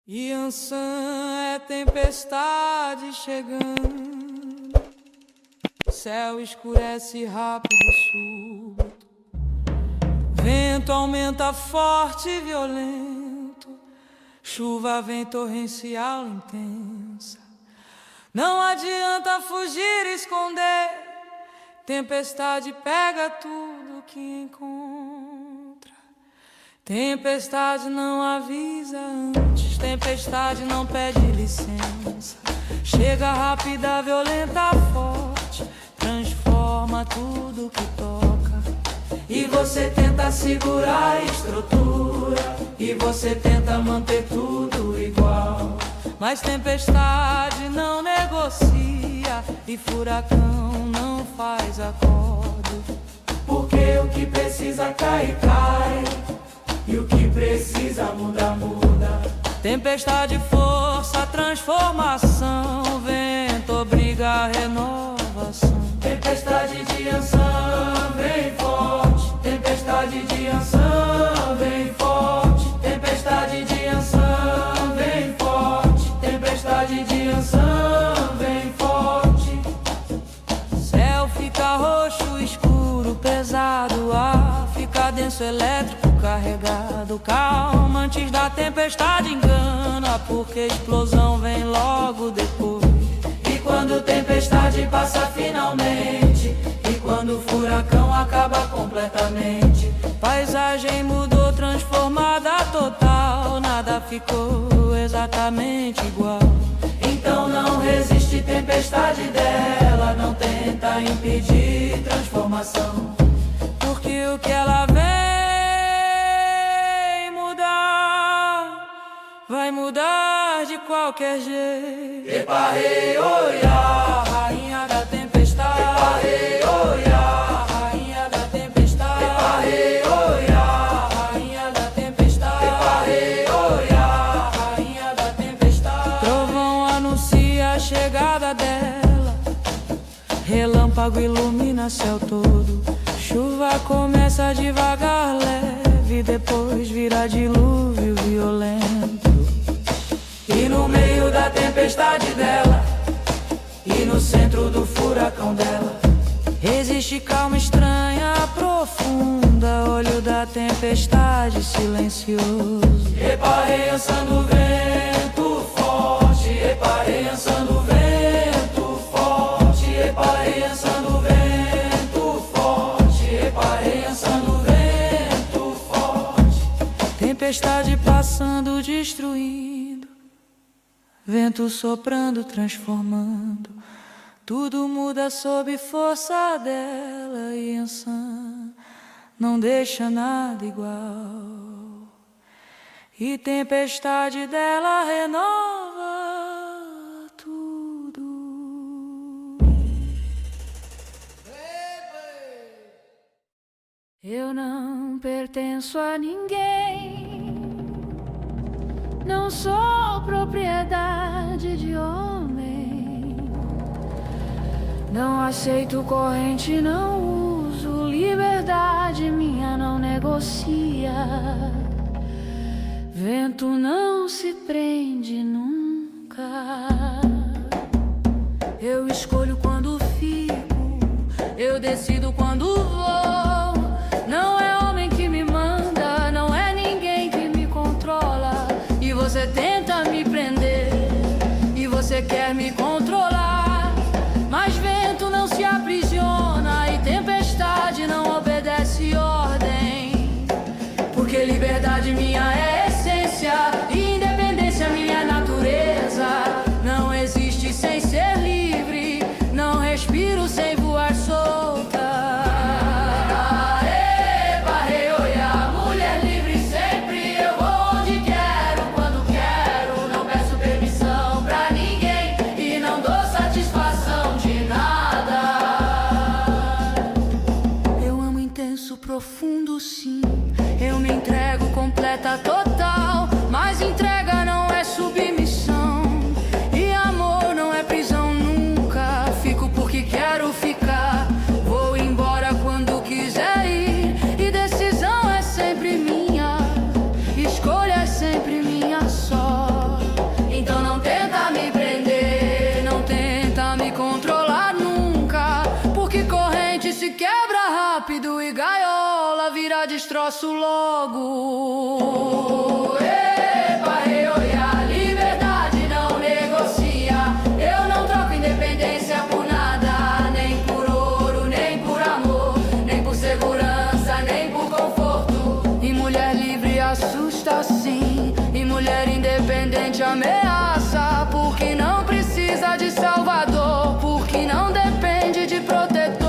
Iansã é tempestade chegando, céu escurece rápido e súbito, vento aumenta forte e violento, chuva vem torrencial intensa. Não adianta fugir e esconder, tempestade pega tudo que encontra. Tempestade não avisa antes, tempestade não pede licença. Chega rápida, violenta, forte, transforma tudo que toca. E você tenta segurar a estrutura, e você tenta manter tudo igual. Mas tempestade não negocia, e furacão não faz acordo. Porque o que precisa cai, cai, e o que precisa muda, muda. Tempestade, força, transformação, vento obriga a renovação. Tempestade de Iansã vem forte, tempestade de Iansã vem forte, tempestade de Iansã vem forte, tempestade de Iansã vem forte. Céu fica roxo, escuro, pesado, ar fica denso, elétrico, carregado. Calma antes da tempestade, engana, porque explosão vem logo depois. E quando tempestade passa finalmente, e quando o furacão acaba completamente, paisagem mudou, transformada total, nada ficou exatamente igual. Então não resiste, tempestade dela, não tenta impedir transformação, porque o que ela vem vai mudar de qualquer jeito. Epa, rei, oiá, rainha da tempestade. Epa, rei, oiá, rainha da tempestade. Epa, rei, oiá, rainha da tempestade. Epa, rei, oiá, rainha da tempestade. Trovão anuncia a chegada dela, relâmpago ilumina céu todo. Chuva começa devagar, leve, depois vira dilúvio violento. E no meio da tempestade dela, e no centro do furacão dela, existe calma estranha, profunda, olho da tempestade silencioso. Reparei ansando o vento forte, reparei ansando o vento forte, reparei ansando o vento forte, reparei ansando o vento forte. Tempestade passando, destruindo, vento soprando, transformando, tudo muda sob força dela. E Iansã não deixa nada igual, e tempestade dela renova tudo. Eu não pertenço a ninguém, não sou propriedade de homem, não aceito corrente, não uso liberdade minha, não negocia. Vento não se prende nunca. Eu escolho quando fico, eu decido quando vou. Não é homem que me manda, não é ninguém que me controla. E você tenta me prender, e você quer me controlar. Mas vento não se aprisiona, e tempestade não obedece ordem. Porque liberdade minha é essência, e independência minha é natureza. Não existe sem ser livre, não respiro sem voar solta. posso logo. Epa, reolhar, liberdade não negocia. Eu não troco independência por nada, nem por ouro, nem por amor, nem por segurança, nem por conforto. E mulher livre assusta sim, e mulher independente ameaça, porque não precisa de salvador, porque não depende de protetor.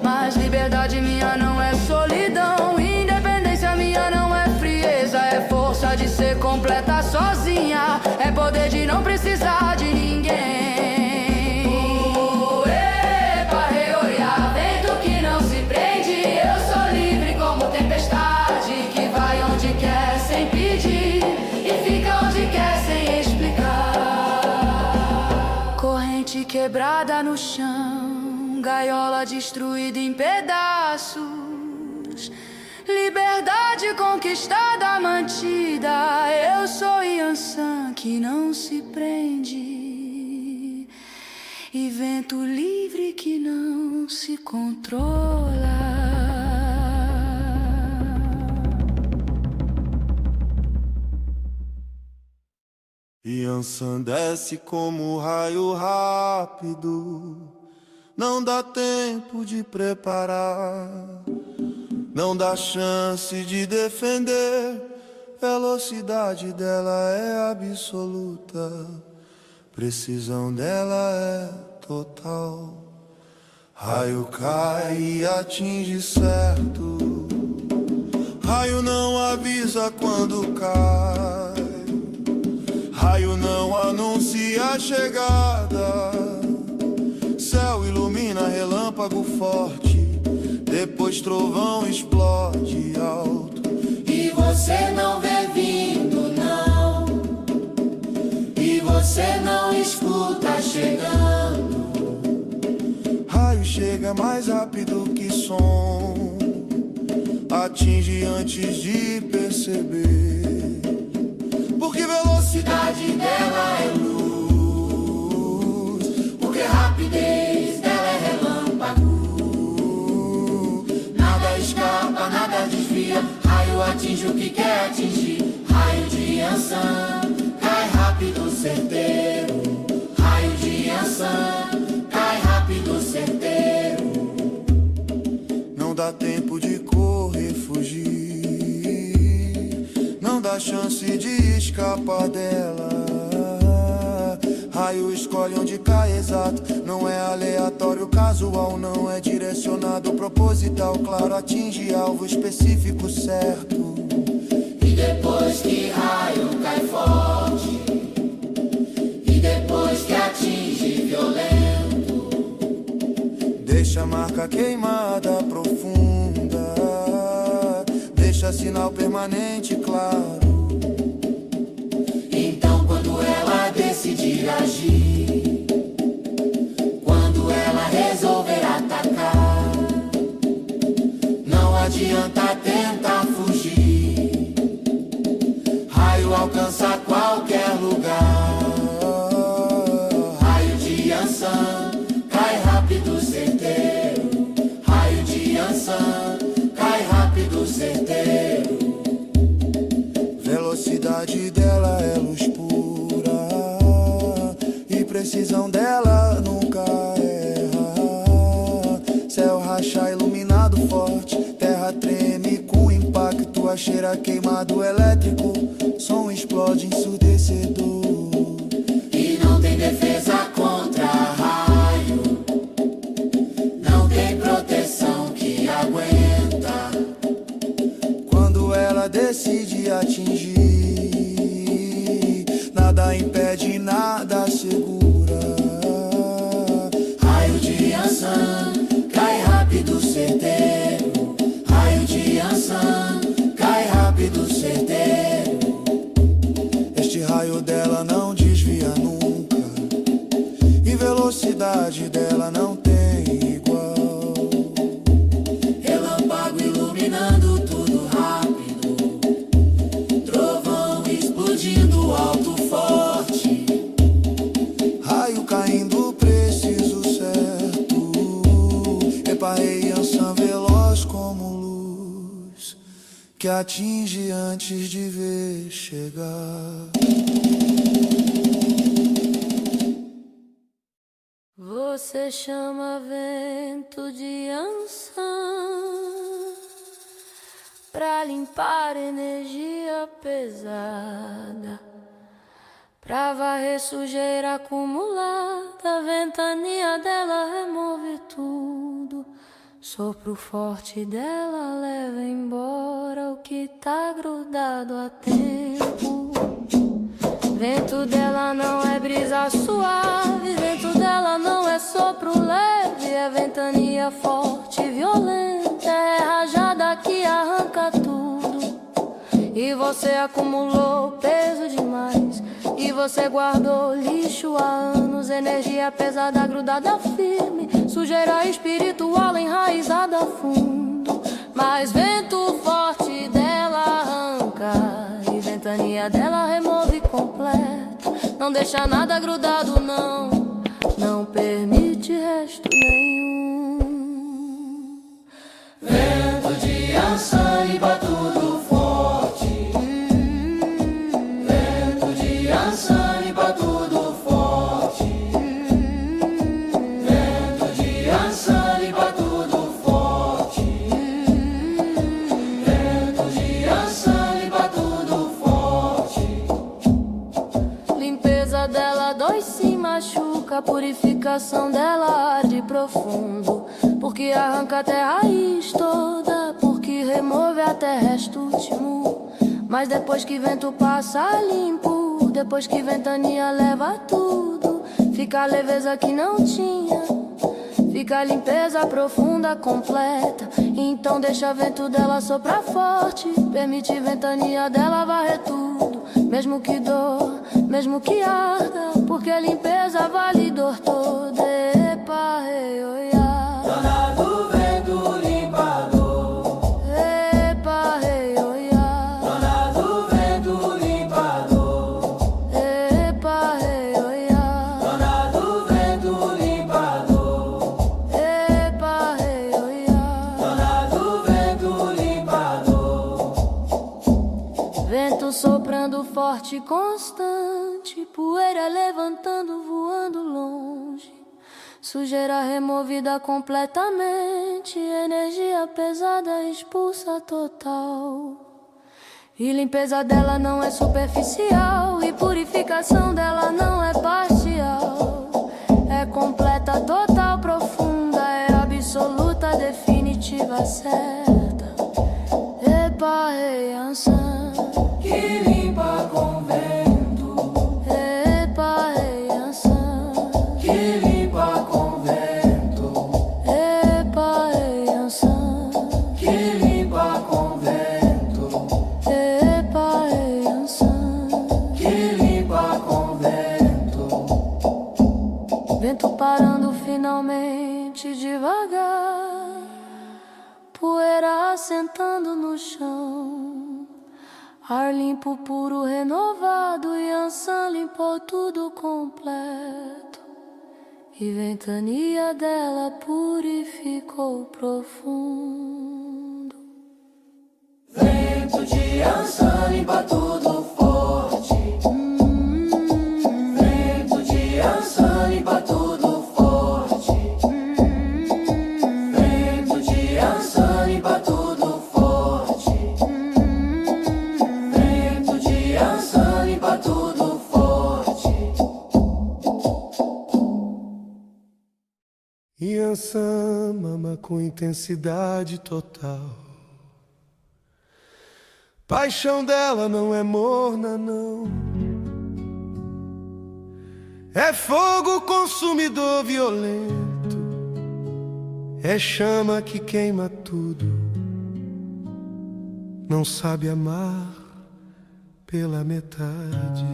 Mas liberdade minha não é solidão, independência minha não é frieza, é força de ser completa sozinha, é poder de não precisar de ninguém. Epa, reolhar, vento que não se prende, eu sou livre como tempestade, que vai onde quer sem pedir e fica onde quer sem explicar. Corrente quebrada no chão, gaiola destruída em pedaços, liberdade conquistada, mantida. Eu sou Yansan que não se prende, e vento livre que não se controla. Yansan desce como raio rápido, não dá tempo de preparar, não dá chance de defender. Velocidade dela é absoluta, precisão dela é total. Raio cai e atinge certo, raio não avisa quando cai, raio não anuncia a chegada. Céu ilumina relâmpago forte, depois trovão explode alto. E você não vê vindo não, e você não escuta chegando. Raio chega mais rápido que som, atinge antes de perceber, porque velocidade dela é luz, porque rapidez dela é relâmpago. Nada escapa, nada desvia, raio atinge o que quer atingir. Raio de Yansan, cai rápido, certeiro. Raio de Yansan, cai rápido, certeiro. Não dá tempo de correr, fugir, não dá chance de escapar dela. Raio escolhe onde cai exato, não é aleatório, casual, não é direcionado, proposital, claro, atinge alvo específico certo. E depois que raio cai forte, e depois que atinge violento, deixa a marca queimada profunda, deixa sinal permanente claro. então quando ela decidir agir, quando ela resolver atacar, não adianta tentar fugir, raio alcança qualquer lugar. Raio de Yansan, cai rápido, certeiro. Raio de Yansan, cai rápido, certeiro. Velocidade dela é luz pura, e precisão dela nunca erra. Céu racha iluminado forte, terra treme com impacto, a cheira queimado elétrico, som explode ensurdecedor. E não tem defesa contra raio, não tem proteção que aguenta. Quando ela decide atingir, nada impede, nada segura. Raio de Yansan, cai rápido, certeiro. Raio de Yansan, cai rápido, certeiro. que atinge antes de ver chegar. Você chama vento de Ansan pra limpar energia pesada, pra varrer sujeira acumulada. A ventania dela remove tudo, sopro forte dela leva embora o que tá grudado há tempo. Vento dela não é brisa suave, vento dela não é sopro leve, é ventania forte e violenta, é rajada que arranca tudo. E você acumulou peso demais, e você guardou lixo há anos, energia pesada grudada firme, sujeira espiritual enraizada a fundo. Mas vento forte dela arranca, e ventania dela remove completo, não deixa nada grudado não, não permite resto nenhum. Vento de Ansan limpa tudo forte. Vento de Ansan limpa tudo forte. Vento de Ansan limpa tudo forte. Vento de Ansan limpa tudo forte. Limpeza dela dói, se machuca, a purificação dela arde profundo, porque arranca até a raiz toda, porque remove até resto último. Mas depois que vento passa limpo, depois que ventania leva tudo, fica a leveza que não tinha, fica a limpeza profunda, completa. Então deixa vento dela soprar forte, permite ventania dela varrer tudo, mesmo que dor, mesmo que arda, porque a limpeza vale dor toda. Epa, ei, oiá. Dona do vento limpador. Epa, ei, oiá. Dona do vento limpador. Epa, ei, oiá. Dona do vento limpador. Epa, ei, oiá. Dona do vento limpador. Vento soprando forte e constante, poeira levantando, voando longe, sujeira removida completamente, energia pesada expulsa total. E limpeza dela não é superficial, e purificação dela não é parcial, é completa, total, profunda, é absoluta, definitiva, certa. Epa, ei, Ansan, Que limpa com vento. epa, ei, Ansan, Que limpa com vento. epa, ei, Ansan, Que limpa com vento. epa, ei, Ansan. Que limpa com vento. Vento parando finalmente devagar, poeira assentando no chão, ar limpo, puro, renovado, e Ansan limpou tudo completo, e ventania dela purificou profundo. Vento de Ansan limpa tudo forte. Vento de Ansan limpa tudo forte. Vento de Ansan limpa tudo forte. Vento de Ansan limpa tudo forte. E Ansan mama com intensidade total. Paixão dela não é morna, não. É fogo consumidor violento. É chama que queima tudo. Não sabe amar pela metade.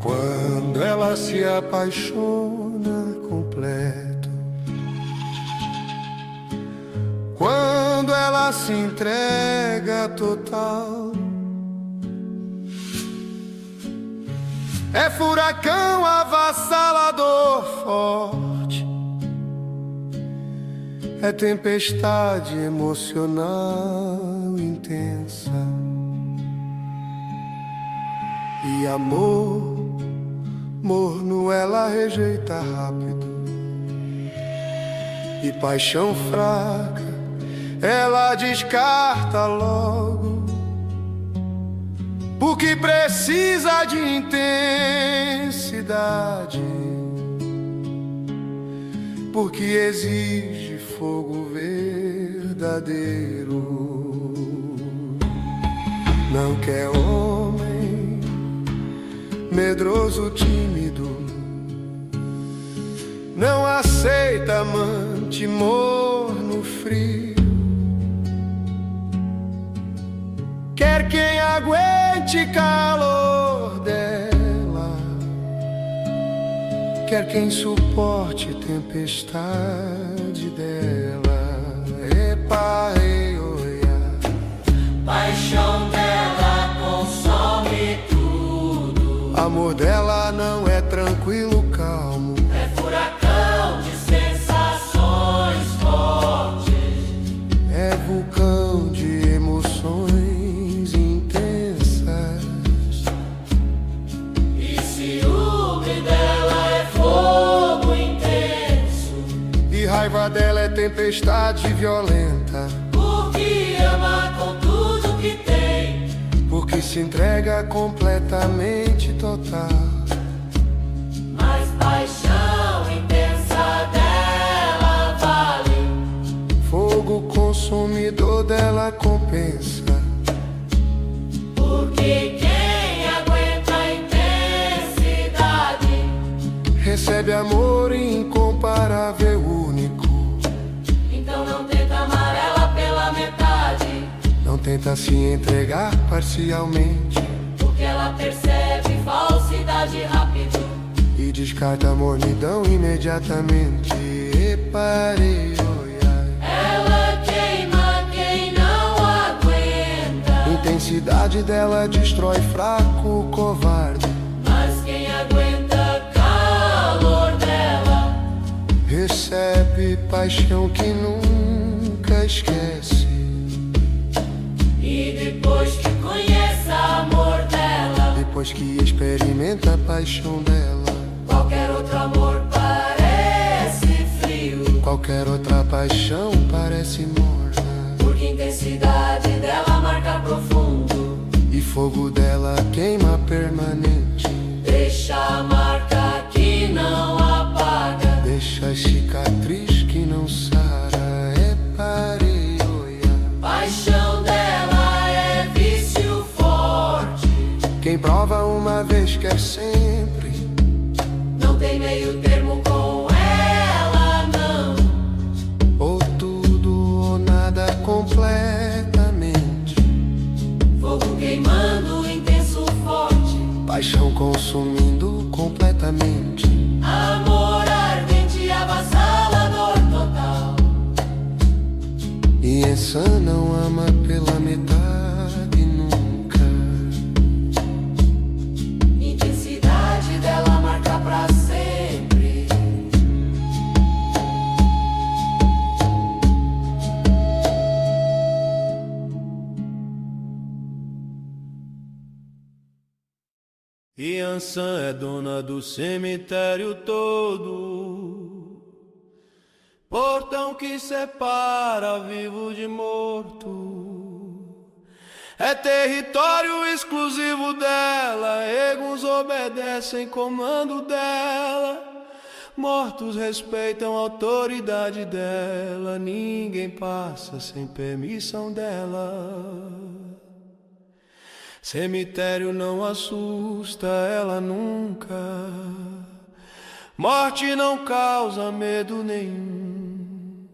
Quando ela se apaixona completo, quando ela se entrega total, é furacão avassalador forte, é tempestade emocional intensa. E amor morno ela rejeita rápido, e paixão fraca ela descarta logo, porque precisa de intensidade, porque exige fogo verdadeiro. Não quer homem medroso, tímido, não aceita amante morno, frio. Quer quem aguente calor dela, quer quem suporte tempestade dela. Epa, ei, oia. Paixão dela consome tudo. Amor dela não é tranquilo, calmo, É furacão de sensações fortes. é vulcão de emoções intensas. E ciúme dela é fogo intenso. E raiva dela é tempestade violenta, Porque ama com tudo que tem. porque se entrega completamente total. Mas paixão intensa dela vale. Fogo consumidor dela compensa, Porque quem aguenta a intensidade recebe amor incomparável, único. então não tenta amar ela pela metade. Não tenta se entregar parcialmente, Porque ela percebe falsidade rápido. e descarta a mornidão imediatamente. Eparei, oiai. Ela queima quem não aguenta. Intensidade dela destrói fraco, covarde. Mas quem aguenta calor dela Recebe paixão que nunca esquece. e depois que conhece amor dela, Depois que experimenta a paixão dela, qualquer outro amor parece frio. qualquer outra paixão parece morna. Porque a intensidade dela marca profundo. E fogo dela queima permanente, Deixa a marca que não apaga. deixa a cicatriz que não sara. Eparei, oia. Paixão dela é vício forte. Quem prova uma vez quer sempre, Não tem meio termo com ela, não. ou tudo ou nada completamente. Fogo queimando intenso forte. Paixão consumindo completamente. Amor ardente avassalador total. E essa não ama pela metade nunca. Intensidade dela marca pra sempre. Yansan é dona do cemitério todo, portão que separa vivo de morto. É território exclusivo dela, egos obedecem comando dela, mortos respeitam a autoridade dela, ninguém passa sem permissão dela. Cemitério não assusta ela nunca, morte não causa medo nenhum,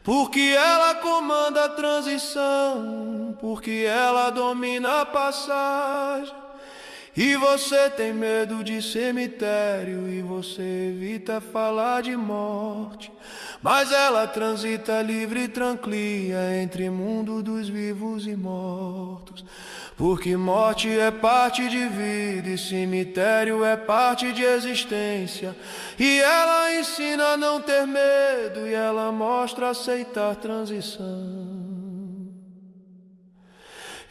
porque ela comanda a transição, porque ela domina a passagem. E você tem medo de cemitério e você evita falar de morte, mas ela transita livre e tranquila entre mundo dos vivos e mortos, Porque morte é parte de vida e cemitério é parte de existência. E ela ensina a não ter medo e ela mostra aceitar transição.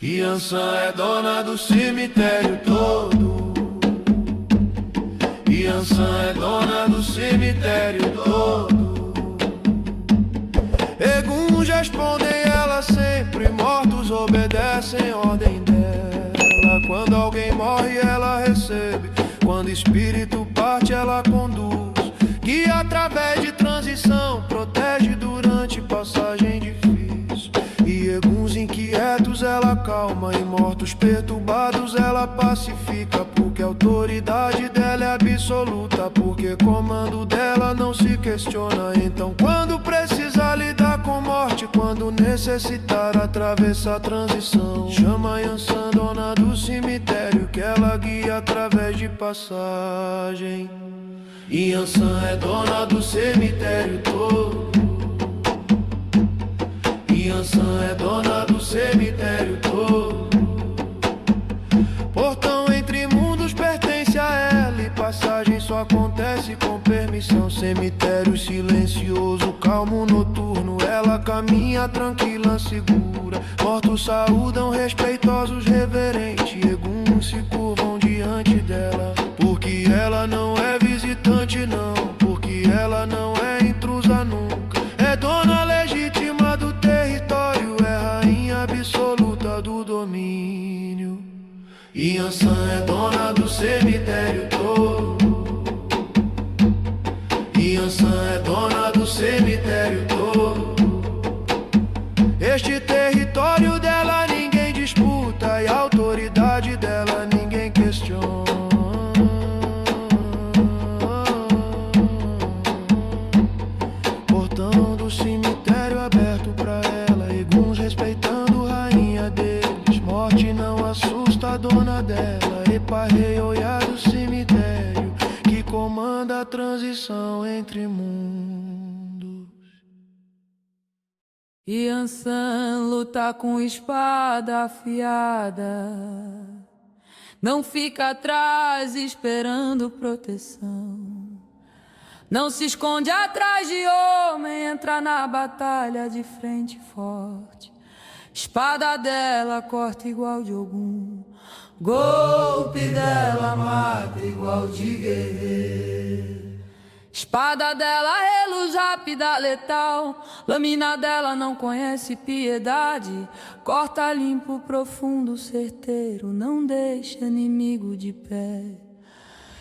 Yansan é dona do cemitério todo. Yansan é dona do cemitério todo. Eguns respondem ela sempre, mortos obedecem ordem dela. Quando alguém morre ela recebe, quando espírito parte ela conduz. Guia através de transição, protege durante passagem difícil. E eguns inquietos ela calma, e mortos perturbados ela pacifica. Porque a autoridade dela é absoluta, porque comando dela não se questiona. Então quando precisar lidar com morte, quando necessitar atravessar a transição, chama Yansan, dona do cemitério, que ela guia através de passagem. E Yansan é dona do cemitério todo. Yansan é dona do cemitério todo. Portão entre mundos pertence a ela, e passagem só acontece com permissão. Cemitério silencioso, calmo noturno, ela caminha tranquila, segura. Mortos saúdam, respeitosos, reverentes. Eguns se curvam diante dela, porque ela não é visitante não, porque ela não é intrusa nunca. É dona legítima do território, é rainha absoluta do domínio. Yansan é dona do cemitério todo. Yansan é dona do cemitério todo. Este território dela ninguém disputa, e a autoridade dela ninguém questiona. Portão do cemitério aberto pra ela, eguns respeitando rainha deles. Morte não assusta a dona dela, Eparrei Oiá do cemitério, que comanda a transição entre mundos. Yansan luta com espada afiada, não fica atrás esperando proteção. Não se esconde atrás de homem, entra na batalha de frente forte. Espada dela corta igual de Ogum, golpe dela mata igual de guerreiro. Espada dela reluz rápida, letal. Lâmina dela não conhece piedade, corta limpo, profundo, certeiro, não deixa inimigo de pé.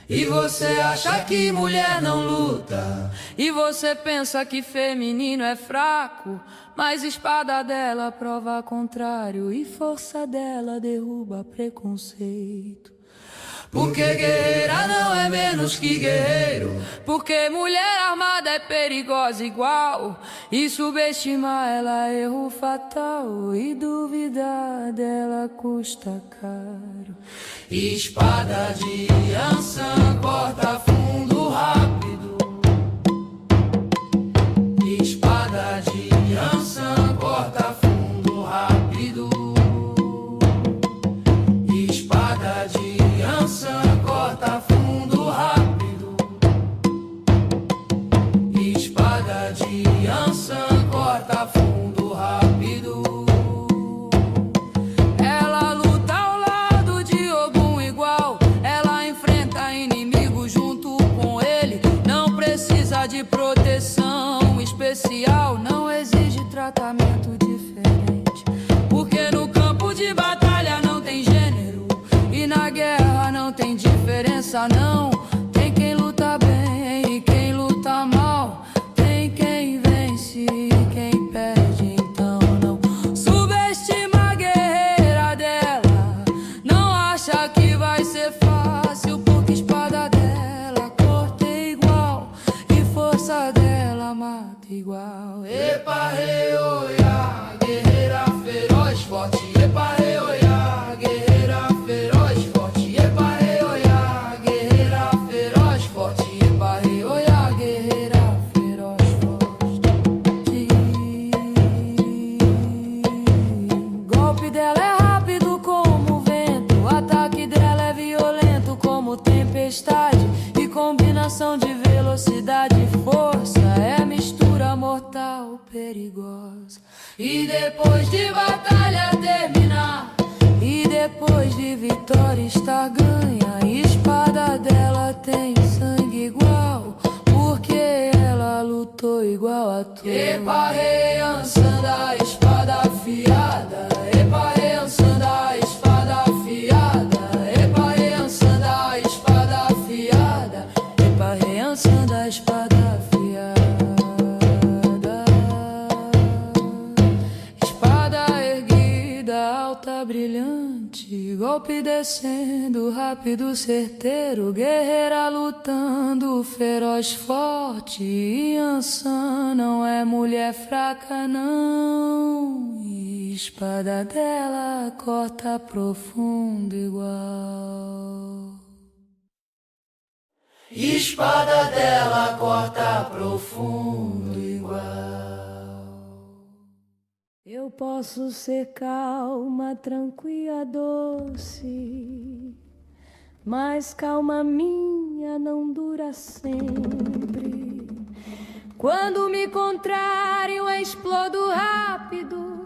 E você acha que mulher não luta, e você pensa que feminino é fraco, mas espada dela prova contrário, e força dela derruba preconceito. Porque guerreira não é menos que guerreiro, porque mulher armada é perigosa igual, e subestimar ela é erro fatal, e duvidar dela custa caro. Espada de Yansan corta fundo rápido. Espada de Yansan corta fundo rápido. Espada de Yansan corta fundo rápido. Espada de Yansan corta fundo rápido. Ela luta ao lado de Ogum igual, ela enfrenta inimigo junto com ele. depois de batalha terminar, e depois de vitória estar ganha, a espada dela tem sangue igual, porque ela lutou igual a tu. Epa, rei, ansanda, espada afiada. Epa, rei, ansanda, espada afiada. Epa, rei, ansanda, espada afiada. Epa, rei, ansanda, espada afiada. Espada erguida, alta, brilhante, golpe descendo, rápido, certeiro, guerreira lutando, feroz, forte. Yansan não é mulher fraca, não. Espada dela corta profundo igual. Espada dela corta profundo igual. Eu posso ser calma, tranquila, doce, mas calma minha não dura sempre. Quando me contrario, explodo rápido.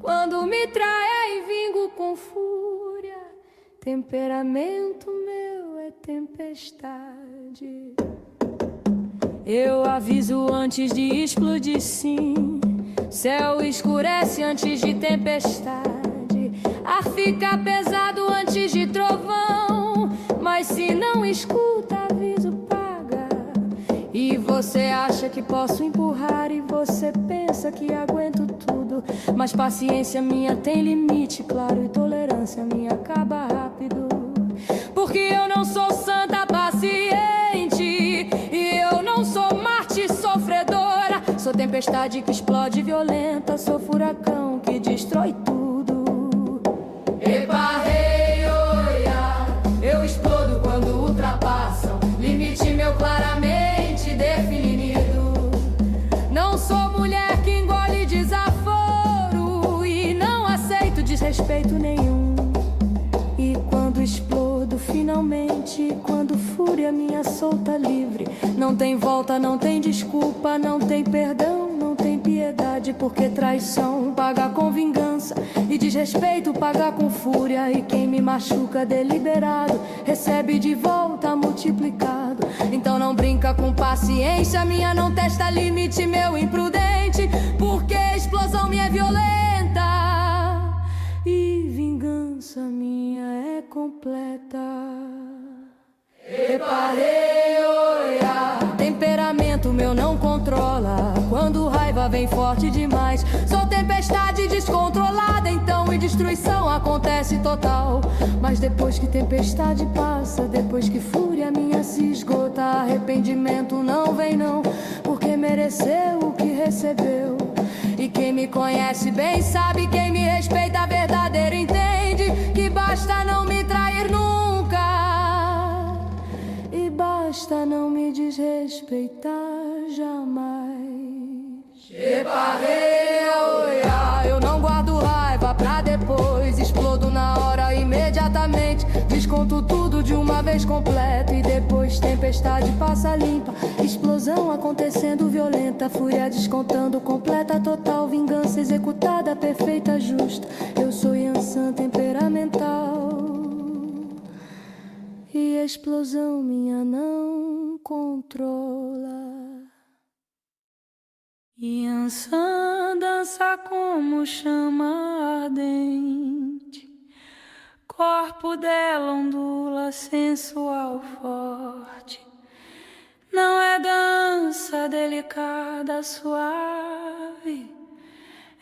Quando me trai, vingo com fúria. Temperamento meu é tempestade. Eu aviso antes de explodir, sim. Céu escurece antes de tempestade. Ar fica pesado antes de trovão. Mas se não escuta, aviso paga. E você acha que posso empurrar, e você pensa que aguento tudo. Mas paciência minha tem limite, claro, e tolerância minha acaba rápido. Porque eu não sou santa paciente, e eu não sou Marte sofredora. Sou tempestade que explode violenta, sou furacão que destrói tudo. Epa, rei, oia, eu explodo quando ultrapassam limite meu claramente definido. Não sou mulher que engole desaforo, e não aceito desrespeito nenhum. E quando explodo finalmente, quando fúria minha solta livre, não tem volta, não tem desculpa, não tem perdão, não tem piedade. Porque traição paga com vingança, e desrespeito paga com fúria. E quem me machuca deliberado recebe de volta multiplicado. Então não brinca com paciência minha, não testa limite meu imprudente. Porque a explosão minha é violenta, e vingança minha é completa. Reparei, oia, temperamento meu não controla. Quando raiva vem forte demais, sou tempestade descontrolada. Então e destruição acontece total. Mas depois que tempestade passa, depois que fúria minha se esgota, arrependimento não vem não, porque mereceu o que recebeu. E quem me conhece bem sabe, quem me respeita verdadeiro entende, que basta não me trair nunca, e basta não me desrespeitar jamais. Reparei, oia, eu não guardo raiva pra depois, explodo na hora imediatamente, desconto tudo de uma vez completa. E depois tempestade passa limpa, explosão acontecendo violenta, fúria descontando completa, total, vingança executada, perfeita, justa. Eu sou Yansan temperamental, e a explosão minha não controla. Yansan dança como chama ardente, corpo dela ondula sensual forte. Não é dança delicada, suave,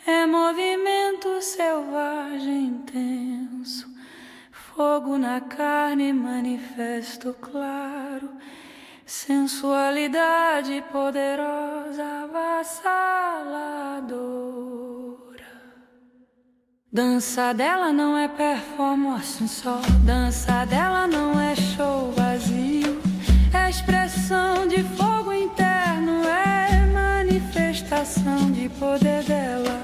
é movimento selvagem intenso, fogo na carne, manifesto claro, sensualidade poderosa, avassaladora. Dança dela não é performance só, dança dela não é show vazio, é expressão de fogo interno, é manifestação de poder dela.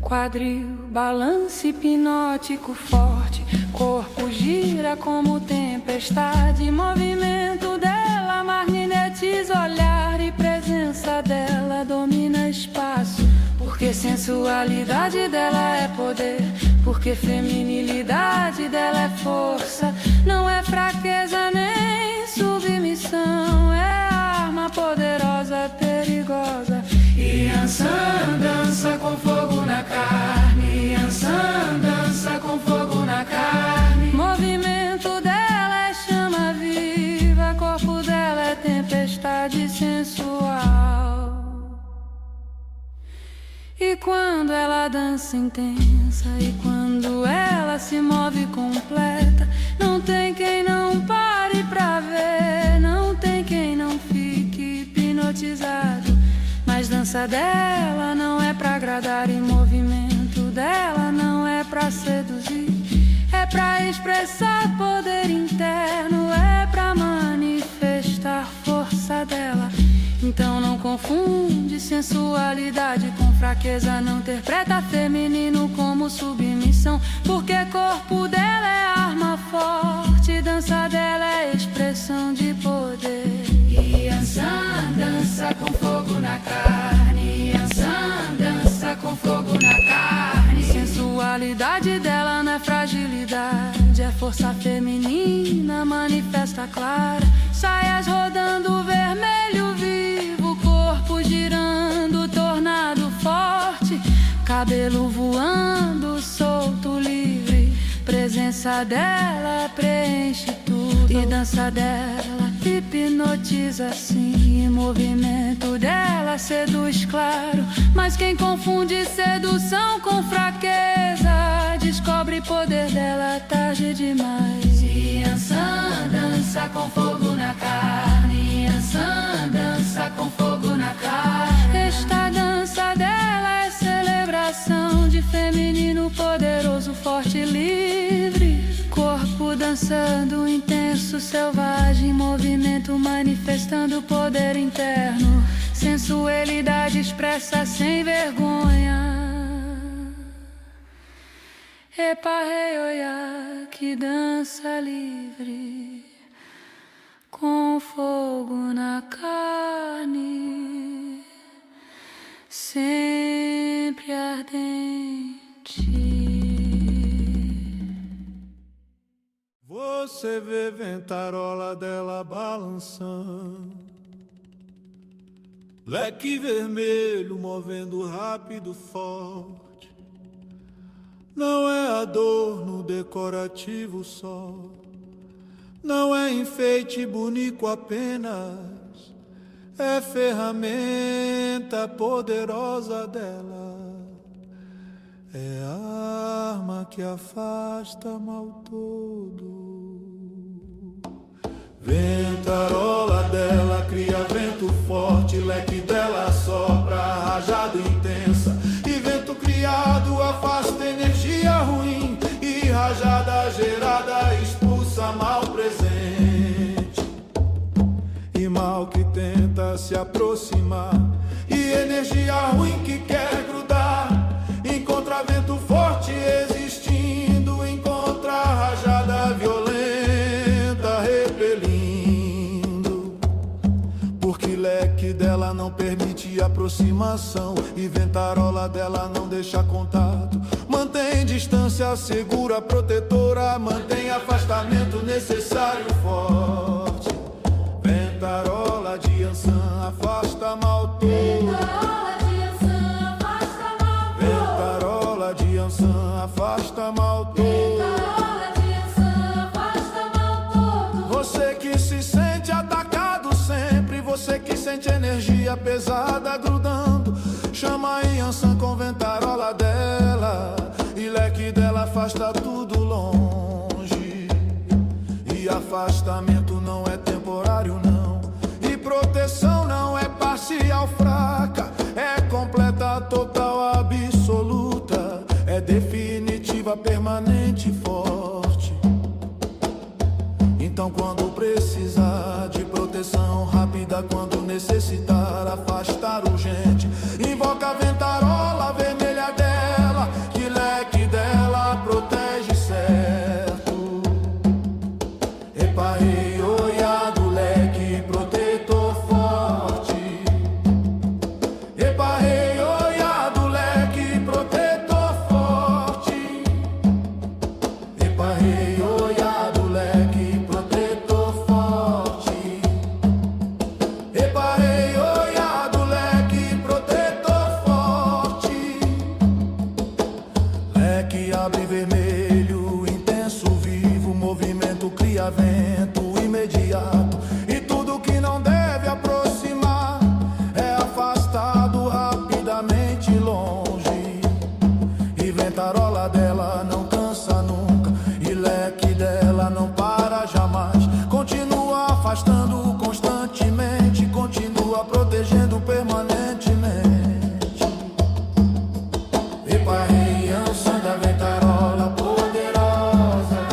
Quadril, balance hipnótico forte, corpo gira como tempestade, movimento dela magnetiza olhar, e presença dela domina espaço, porque Porque sensualidade dela é poder, porque feminilidade dela é força. Não é fraqueza nem submissão, é arma poderosa, perigosa. Yansan dança com fogo na carne, Yansan dança com fogo na carne. Movimento dela é chama viva, corpo dela é tempestade sensual. E quando ela dança intensa, e quando ela se move completa, não tem quem não pare pra ver, não tem quem não fique hipnotizado. Mas dança dela não é pra agradar, e movimento dela não é pra seduzir, é pra expressar poder interno, é pra manifestar força dela. Então não confunde sensualidade com fraqueza, não interpreta feminino como submissão, porque corpo dela é arma forte, dança dela é expressão de poder. Yansan dança com fogo na carne, Yansan dança com fogo na carne. Sensualidade dela não é fragilidade, é força feminina, manifesta clara. Saias rodando vermelho vivo, corpo girando, tornado forte, cabelo voando, solto, livre. Presença dela preenche tudo, e dança dela hipnotiza sim, e movimento dela seduz claro. Mas quem confunde sedução com fraqueza, descobre poder dela tarde demais. Yansan dança com fogo na carne, Yansan dança com fogo na carne. Esta dança dela é celebração de feminino poderoso, forte e livre. Corpo dançando intenso, selvagem, movimento manifestando poder interno, sensualidade expressa sem vergonha. Epa, rei, oiá, que dança livre, com fogo na carne, sempre ardente. Você vê ventarola dela balançando, leque vermelho movendo rápido, forte. Não é adorno decorativo só, não é enfeite bonito apenas, é ferramenta poderosa dela, é a arma que afasta mal todo. Ventarola dela cria vento forte, leque dela sopra rajada intensa, e vento criado afasta energia ruim, e rajada gerada expulsa mal presente, e mal que tenta se aproximar, e energia ruim que quer grudar, encontra vento forte existindo, encontra rajada violenta repelindo, porque leque dela não permite aproximação, e ventarola dela não deixa contato, mantém distância segura, protetora, mantém afastamento necessário forte. Ventarola de Yansan afasta mal todo, ventarola de Yansan afasta mal todo. Você que se sente atacado sempre, você que sente energia pesada grudando, chama Yansan com ventarola dela, e leque dela afasta tudo longe. E afastamento não é temporário não, e proteção não é parcial fraca, é completa, total, absoluta, é definitiva, permanente, forte. Então quando precisar de proteção rápida, quando necessitar afastar urgente, invoca a ventarola vermelha dela, que leque dela protege certo. Epa, rei, oiá do leque protetor forte. Epa, rei, oiá do leque Epa-rei, oiado, leque, protetor forte. Epa-rei, oiado, leque, protetor forte. Leque abre vermelho, intenso, vivo, movimento cria vento imediato. E tudo que não deve aproximar é afastado rapidamente longe. E ventarola dela não cansa nunca, e leque dela não para jamais. Continua afastando constantemente, continua protegendo permanentemente. Epa-rei, Yansan da ventarola poderosa.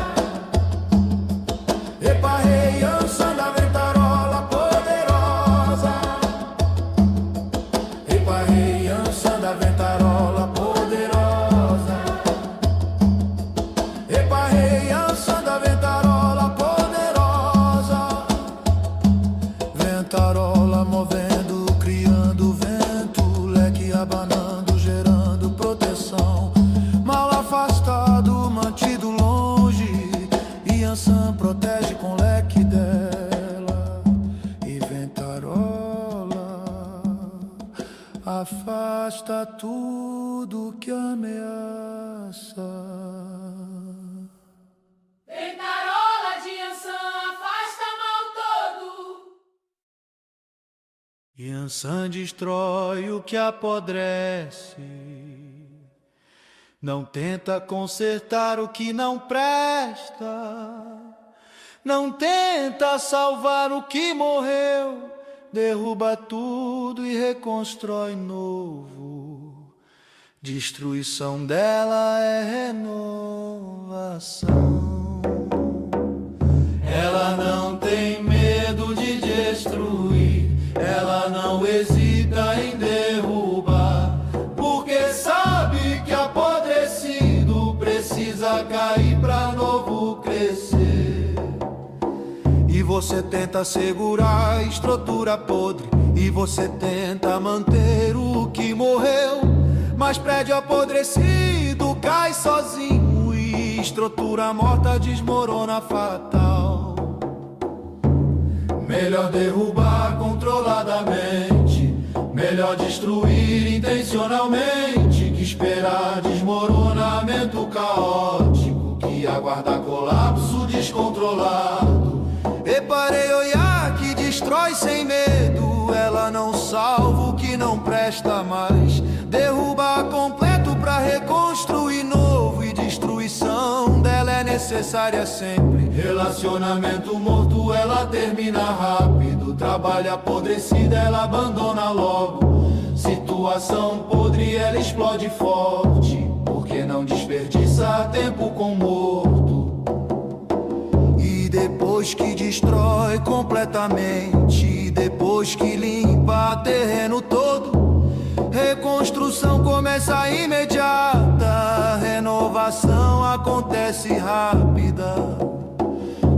Epa-rei, Yansan da ventarola poderosa. Epa-rei, Yansan da ventarola poderosa. Epa-rei, Yansan da ventarola poderosa. Ventarola movendo, criando vento, leque abanando, gerando proteção. Mal afastado, mantido longe, e Yansan protege com leque dela. E ventarola afasta tudo que ameaça. Ventarola de Yansan afasta mal todo. Yansan destrói o que apodrece, não tenta consertar o que não presta, não tenta salvar o que morreu, derruba tudo e reconstrói novo. Destruição dela é renovação. Ela não tem medo de destruir, ela não hesita em derrubar, porque sabe que apodrecido precisa cair pra novo crescer. E você tenta segurar a estrutura podre, e você tenta manter o que morreu, mas prédio apodrecido cai sozinho, e estrutura morta desmorona fatal. Melhor derrubar controladamente, melhor destruir intencionalmente, que esperar desmoronamento caótico, que aguardar colapso descontrolado. Epa-rei, oiá, que destrói sem medo, ela não salva o que não presta mais, derruba completo pra reconstruir novo, e destruição dela é necessária sempre. Relacionamento morto ela termina rápido, trabalho apodrecido ela abandona logo. Situação podre ela explode forte, porque não desperdiça tempo com morto. E depois que destrói completamente, depois que limpa terreno todo, reconstrução começa imediata, renovação acontece rápida.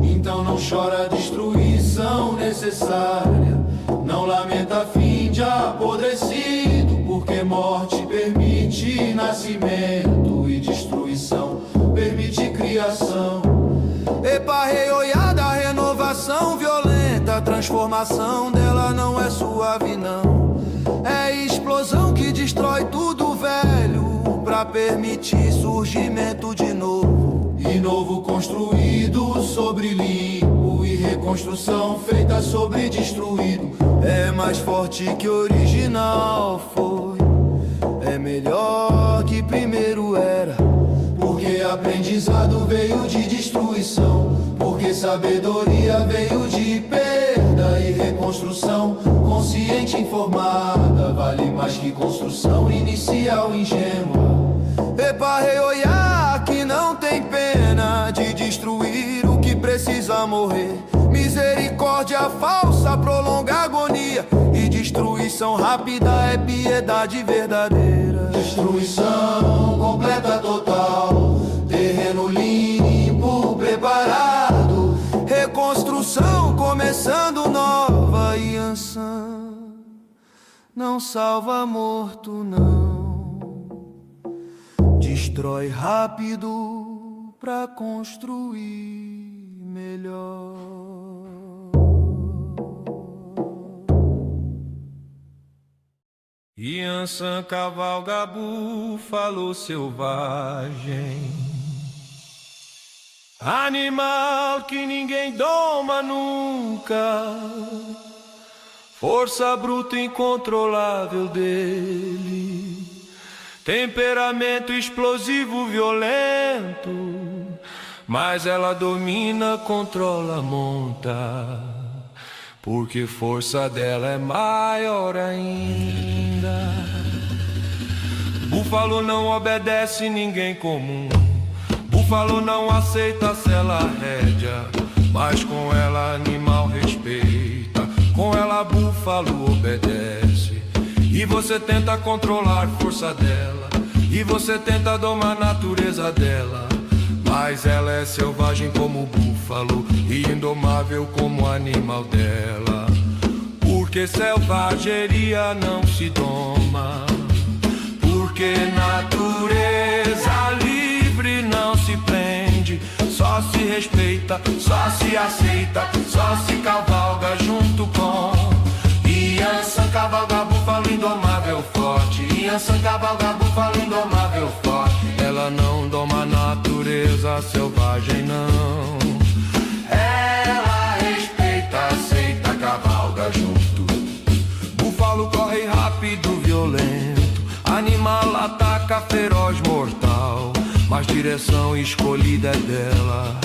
Então não chora a destruição necessária, não lamenta fim de apodrecido, porque morte permite nascimento e destruição permite criação. Epa-rei, oiada, renovação violenta, a transformação dela não é suave não, é explosão que destrói tudo velho, pra permitir surgimento de novo. E novo construído sobre limpo, e reconstrução feita sobre destruído. É mais forte que original foi, é melhor que primeiro era, porque aprendizado veio de destruição, porque sabedoria veio de perda, e reconstrução consciente informada vale mais que construção inicial ingênua. Epa-rei, oiá, que não tem pena de destruir o que precisa morrer. Misericórdia falsa prolonga a agonia, e destruição rápida é piedade verdadeira. Destruição completa total, terreno limpo, preparado, reconstrução começando nova. E Yansan não salva morto não, destrói rápido pra construir melhor. Iansã cavalga búfalo selvagem, animal que ninguém doma nunca, força bruta incontrolável dele, temperamento explosivo violento, mas ela domina, controla, monta, porque força dela é maior ainda. Búfalo não obedece ninguém comum, búfalo não aceita sela rédea, mas com ela animal respeita, com ela búfalo obedece. E você tenta controlar a força dela, e você tenta domar a natureza dela, mas ela é selvagem como o búfalo e indomável como o animal dela. Porque selvageria não se doma, porque natureza livre não se prende, só se respeita, só se aceita, só se cavalga junto com Iansã cavalga búfalo indomável forte. Iansã cavalga búfalo indomável forte. Ela não doma a natureza selvagem, não. Ela respeita, aceita, cavalga junto. Búfalo corre rápido, violento, animal ataca feroz, mortal, mas direção escolhida é dela,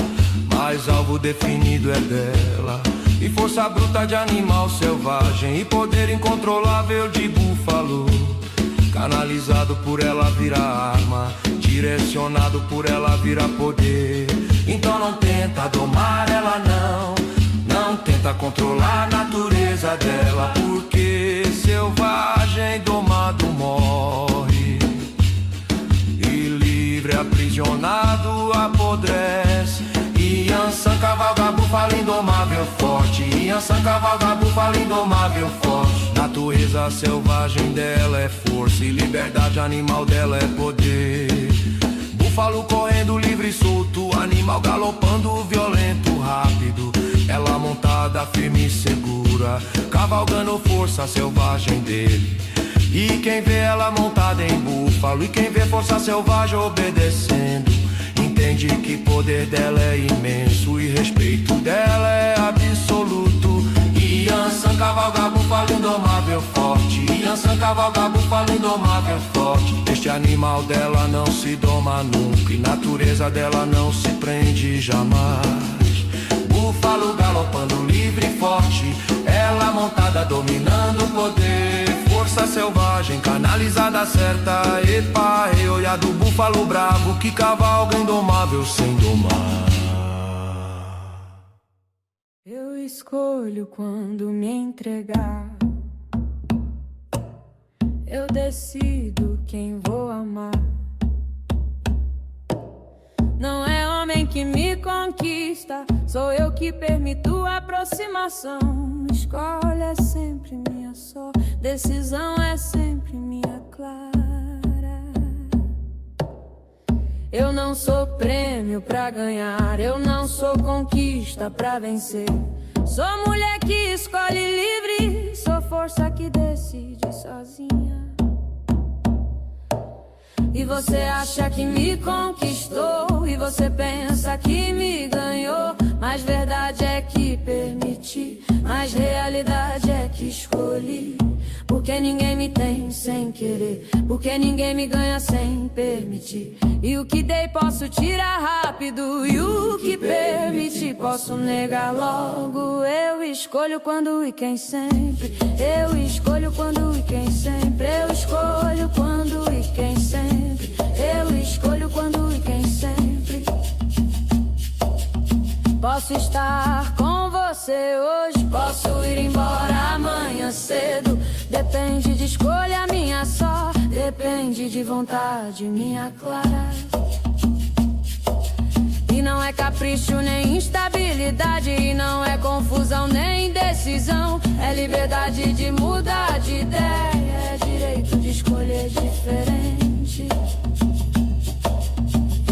mas alvo definido é dela. E força bruta de animal selvagem, e poder incontrolável de búfalo, canalizado por ela vira arma, direcionado por ela vira poder. Então não tenta domar ela, não tenta controlar a natureza dela, porque selvagem domado morre, e livre aprisionado apodrece. Iansã cavalga búfalo indomável forte. Iansã cavalga búfalo indomável forte. Natureza selvagem dela é força, e liberdade animal dela é poder. Búfalo correndo livre e solto, animal galopando violento, rápido, ela montada firme e segura, cavalgando força selvagem dele. E quem vê ela montada em búfalo, e quem vê força selvagem obedecendo, entende que poder dela é imenso e respeito dela é absoluto. Iansã cavalga búfalo indomável forte. Iansã cavalga búfalo indomável forte. Este animal dela não se doma nunca, e natureza dela não se prende jamais. Búfalo galopando livre e forte, ela montada dominando o poder. Força selvagem canalizada certa, epa, olha do búfalo bravo que cavalga indomável sem domar. Eu escolho quando me entregar, eu decido quem vou amar. Não é homem que me conquista, sou eu que permito a aproximação. Escolha é sempre minha só, decisão é sempre minha clara. Eu não sou prêmio pra ganhar, eu não sou conquista pra vencer. Sou mulher que escolhe livre, sou força que decide sozinha. E você acha que me conquistou, e você pensa que me ganhou, mas verdade é que permiti, mas realidade é que escolhi. Porque ninguém me tem sem querer, porque ninguém me ganha sem permitir. E o que dei posso tirar rápido, e o que permiti posso negar logo. Eu escolho quando e quem sempre, eu escolho quando e quem sempre, eu escolho quando e quem sempre, eu escolho quando e quem sempre. Posso estar com você hoje, posso ir embora amanhã cedo. Depende de escolha minha só, depende de vontade minha clara. E não é capricho nem instabilidade, e não é confusão nem indecisão. É liberdade de mudar de ideia, é direito de escolher diferente.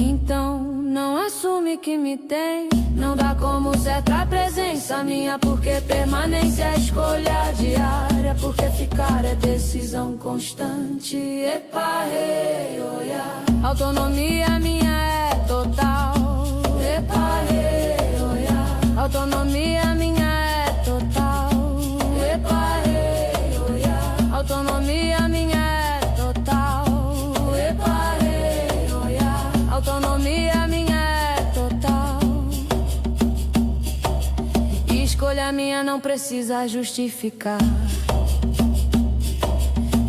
Então não é ciúme que me tem. Não dá como certa presença minha, porque permanência é escolha diária, porque ficar é decisão constante. Epa, rei, oia. Autonomia minha é total. Epa, rei, oia. Autonomia minha é total. Epa, rei, oia. Autonomia minha é total. Epa, rei, oia. Autonomia minha é total. Escolha minha não precisa justificar,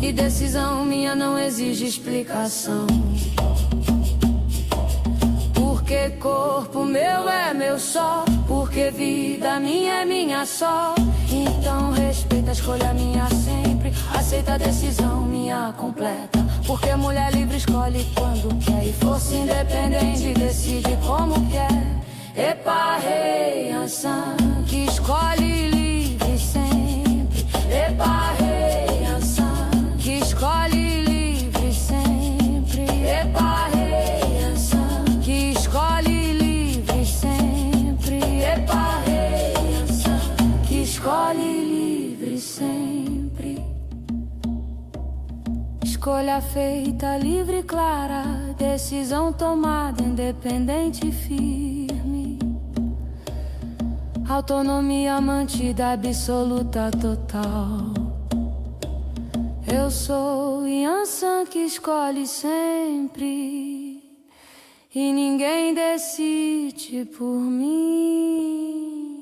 e decisão minha não exige explicação. Porque corpo meu é meu só, porque vida minha é minha só. Então respeita a escolha minha sempre, aceita a decisão minha completa. Porque mulher livre escolhe quando quer, e força independente decide como quer. Epa, rei, Ansan, que escolhe livre sempre. Epa, rei, Ansan, que escolhe livre sempre. Epa, rei, Ansan, que escolhe livre sempre. Epa, rei, Ansan, que escolhe livre sempre. Escolha feita, livre e clara, decisão tomada, independente e firme. Autonomia mantida, absoluta, total. Eu sou Yansan que escolhe sempre, e ninguém decide por mim,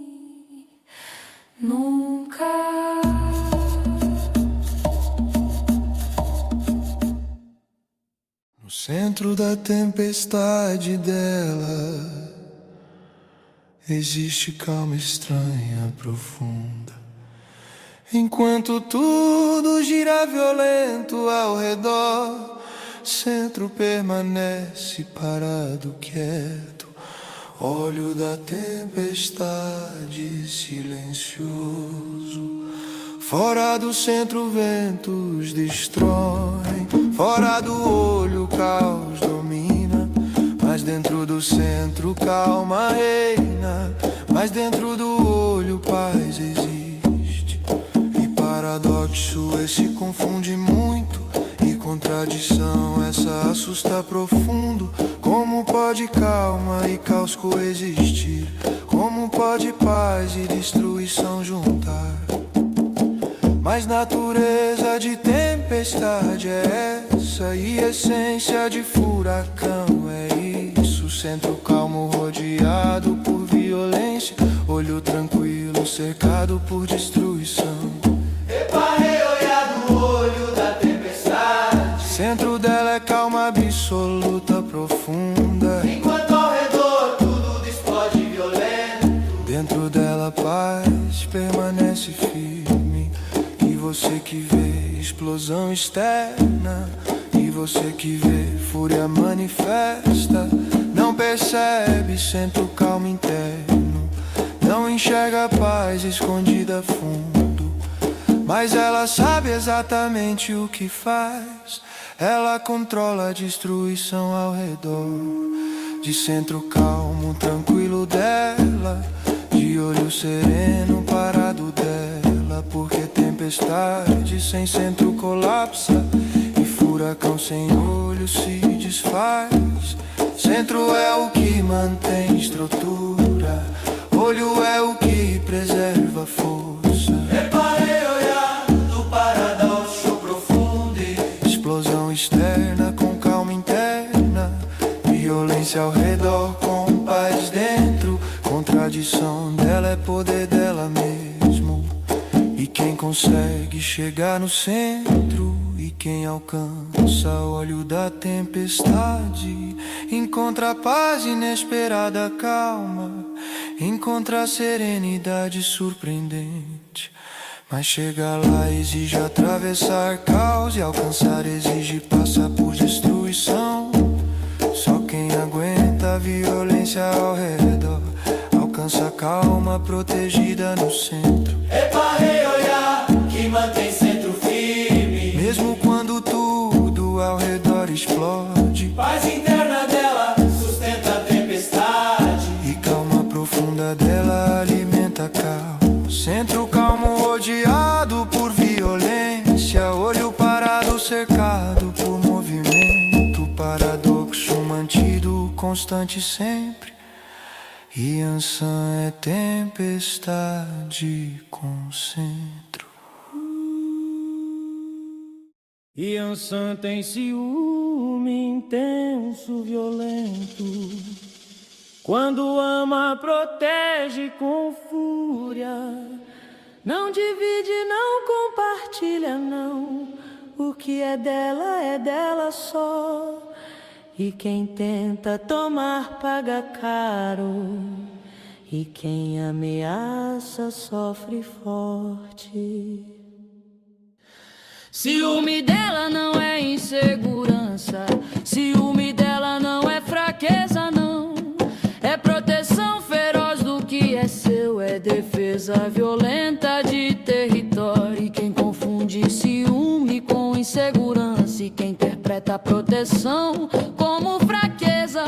nunca. No centro da tempestade dela existe calma estranha, profunda. Enquanto tudo gira violento ao redor, centro permanece parado, quieto. Olho da tempestade silencioso. Fora do centro ventos destroem, fora do olho o caos domina. Mas dentro do centro calma reina, mas dentro do olho paz existe. E paradoxo esse confunde muito, e contradição essa assusta profundo. Como pode calma e caos coexistir? Como pode paz e destruição juntar? Mas natureza de tempestade é essa, e essência de furacão é isso. Centro calmo rodeado por violência, olho tranquilo cercado por destruição. Epa, rei, olhado no olho da tempestade. Centro dela é calma absoluta, profunda. Enquanto ao redor tudo explode violento, dentro dela a paz permanece firme. E você que vê explosão externa, e você que vê fúria manifesta, não percebe centro calmo interno, não enxerga a paz escondida a fundo. Mas ela sabe exatamente o que faz, ela controla a destruição ao redor. De centro calmo, tranquilo dela, de olho sereno parado dela. Porque tempestade sem centro colapsa, e furacão sem olho se desfaz. Centro é o que mantém estrutura, olho é o que preserva a força. reparei olhar no paradoxo profundo. Explosão externa com calma interna, violência ao redor com paz dentro. Contradição dela é poder dela mesmo. E quem consegue chegar no centro, e quem alcança o olho da tempestade, encontra a paz inesperada, calma, encontra a serenidade surpreendente. Mas chegar lá exige atravessar caos, e alcançar exige passar por destruição. Só quem aguenta a violência ao redor alcança a calma protegida no centro. Reparei olhar que mantém centro firme, mesmo quando tudo ao redor explode. paz interna dela sustenta a tempestade. constante sempre. Yansan é tempestade com centro. Yansan tem ciúme intenso, violento. Quando ama, protege com fúria. Não divide, não compartilha, não. O que é dela só. E quem tenta tomar paga caro. E quem ameaça sofre forte. Ciúme dela não é insegurança. Ciúme dela não é fraqueza, não. É proteção feroz do que é seu. É defesa violenta de território. E quem confunde ciúme com insegurança, e quem interpreta a proteção como fraqueza,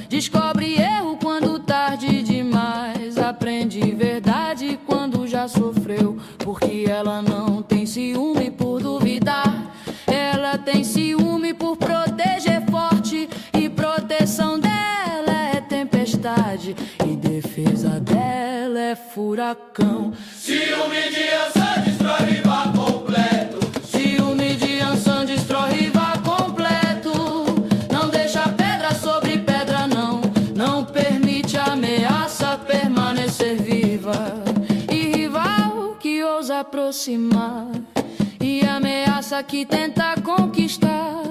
descobre erro quando tarde demais. Aprende verdade quando já sofreu. Porque ela não tem ciúme por duvidar. Ela tem ciúme por proteger forte. E proteção dela é tempestade. E defesa dela é furacão. Ciúme de Yansan destrói rival completo. Ciúme de Yansan destrói rival completo. Não deixa pedra sobre pedra, não. Não permite a ameaça permanecer viva. E rival que ousa aproximar, e ameaça que tenta conquistar.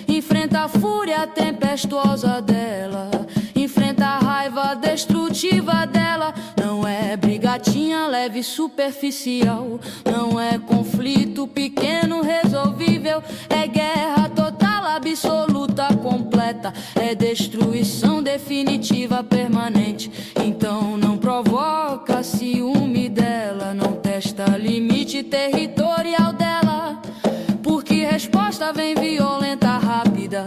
Enfrenta a fúria tempestuosa dela. Enfrenta a raiva destrutiva dela. Não é brigatinha leve superficial. Não é conflito pequeno resolvível. É guerra total, absoluta, completa. É destruição definitiva, permanente. Então não provoca ciúme dela. Não testa limite territorial dela. Porque resposta vem violenta, rápida.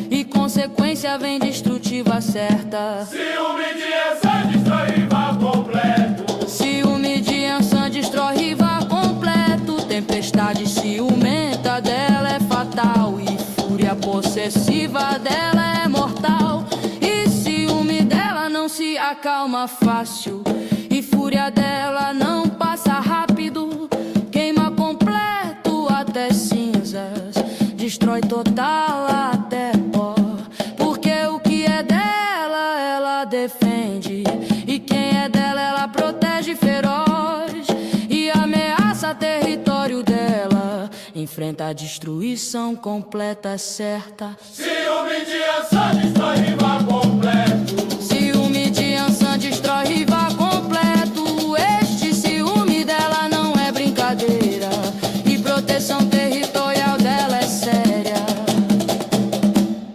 E consequência vem destrutiva, certa. Ciúme de Yansan destrói rival completo. Ciúme de Yansan destrói rival completo. Tempestade ciumenta dela é fatal. E fúria possessiva dela é mortal. E ciúme dela não se acalma fácil. E fúria dela não passa rápido. Queima completo até cinzas. Destrói total até pó. Porque o que é dela, ela defende. E quem é dela, ela protege feroz. E ameaça território dela. Enfrenta a destruição completa, certa. Ciúme de Yansan destrói rival completo. Ciúme de Yansan destrói rival completo. Este ciúme dela não é brincadeira. E proteção territorial dela é séria.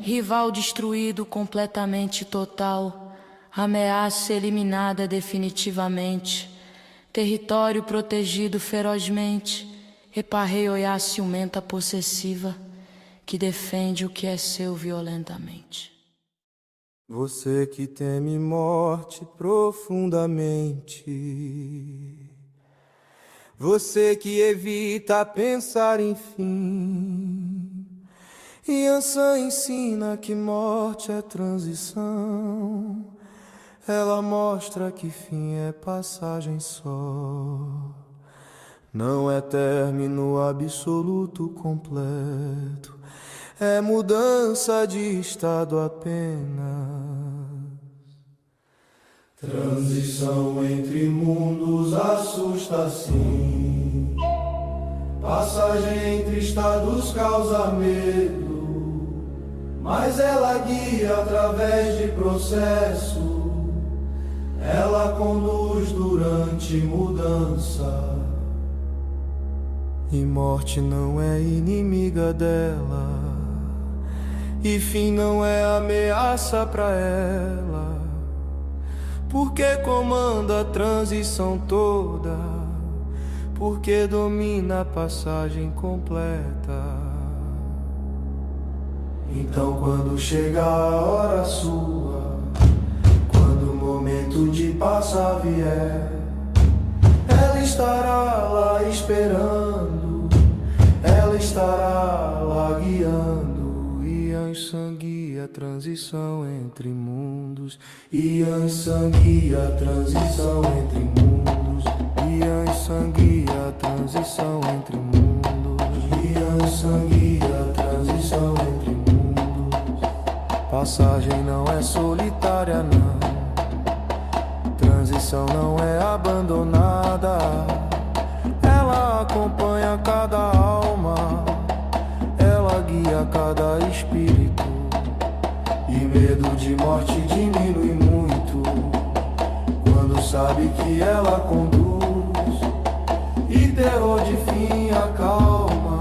Rival destruído completamente, total. Ameaça eliminada definitivamente. Território protegido ferozmente. Eparreioiá ciumenta possessiva. Que defende o que é seu violentamente. Você que teme morte profundamente. Você que evita pensar em fim. Yansan ensina que morte é transição. Ela mostra que fim é passagem só. Não é término absoluto completo. É mudança de estado apenas. Transição entre mundos assusta sim. Passagem entre estados causa medo. Mas ela guia através de processo. Ela conduz durante mudança. E morte não é inimiga dela. E fim não é ameaça pra ela. Porque comanda a transição toda. Porque domina a passagem completa. Então quando chegar a hora sua, quando o momento de passar vier, ela estará lá esperando. Ela estará lá guiando. E Yansan guia transição entre mundos. Yansan guia a transição entre mundos. Yansan guia a transição entre mundos. Yansan guia a transição entre mundos. Passagem não é solitária, não. Transição não é abandonada. Ela acompanha cada alma. Ela guia cada espírito. E medo de morte diminui muito quando sabe que ela conduz. E terror de fim acalma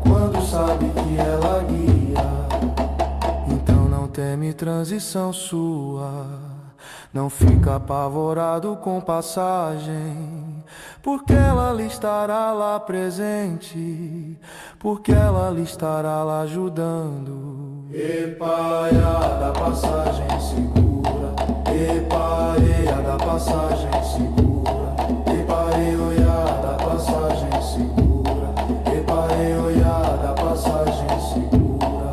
quando sabe que ela guia. Então não teme transição sua. Não fica apavorado com passagem, porque ela lhe estará lá presente, porque ela lhe estará lá ajudando. Epaia da passagem segura, epaia da passagem segura, epaia da passagem segura, epaia da passagem segura.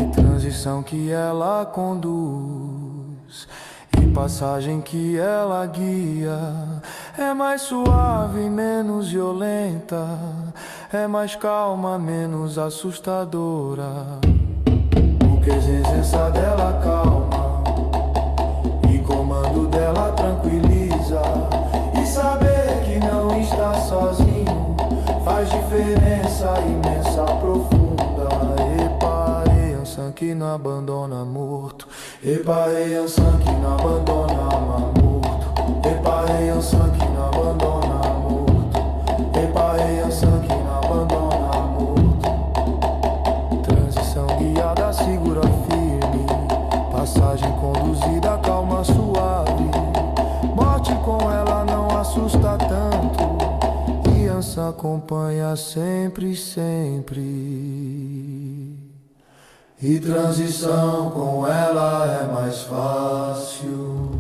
E transição que ela conduz, e passagem que ela guia, é mais suave, menos violenta, é mais calma, menos assustadora. Porque presença dela calma e comando dela tranquiliza. E saber que não está sozinho faz diferença imensa, profunda. Epa, Yansan que não abandona morto. Epa, Yansan que não abandona morto. Epa, Yansan que não abandona morto. Epa, Yansan que não abandona morto. Transição guiada, segura firme. Passagem conduzida, calma, suave. Morte com ela não assusta tanto. Yansan acompanha sempre, sempre. E transição com ela é mais fácil.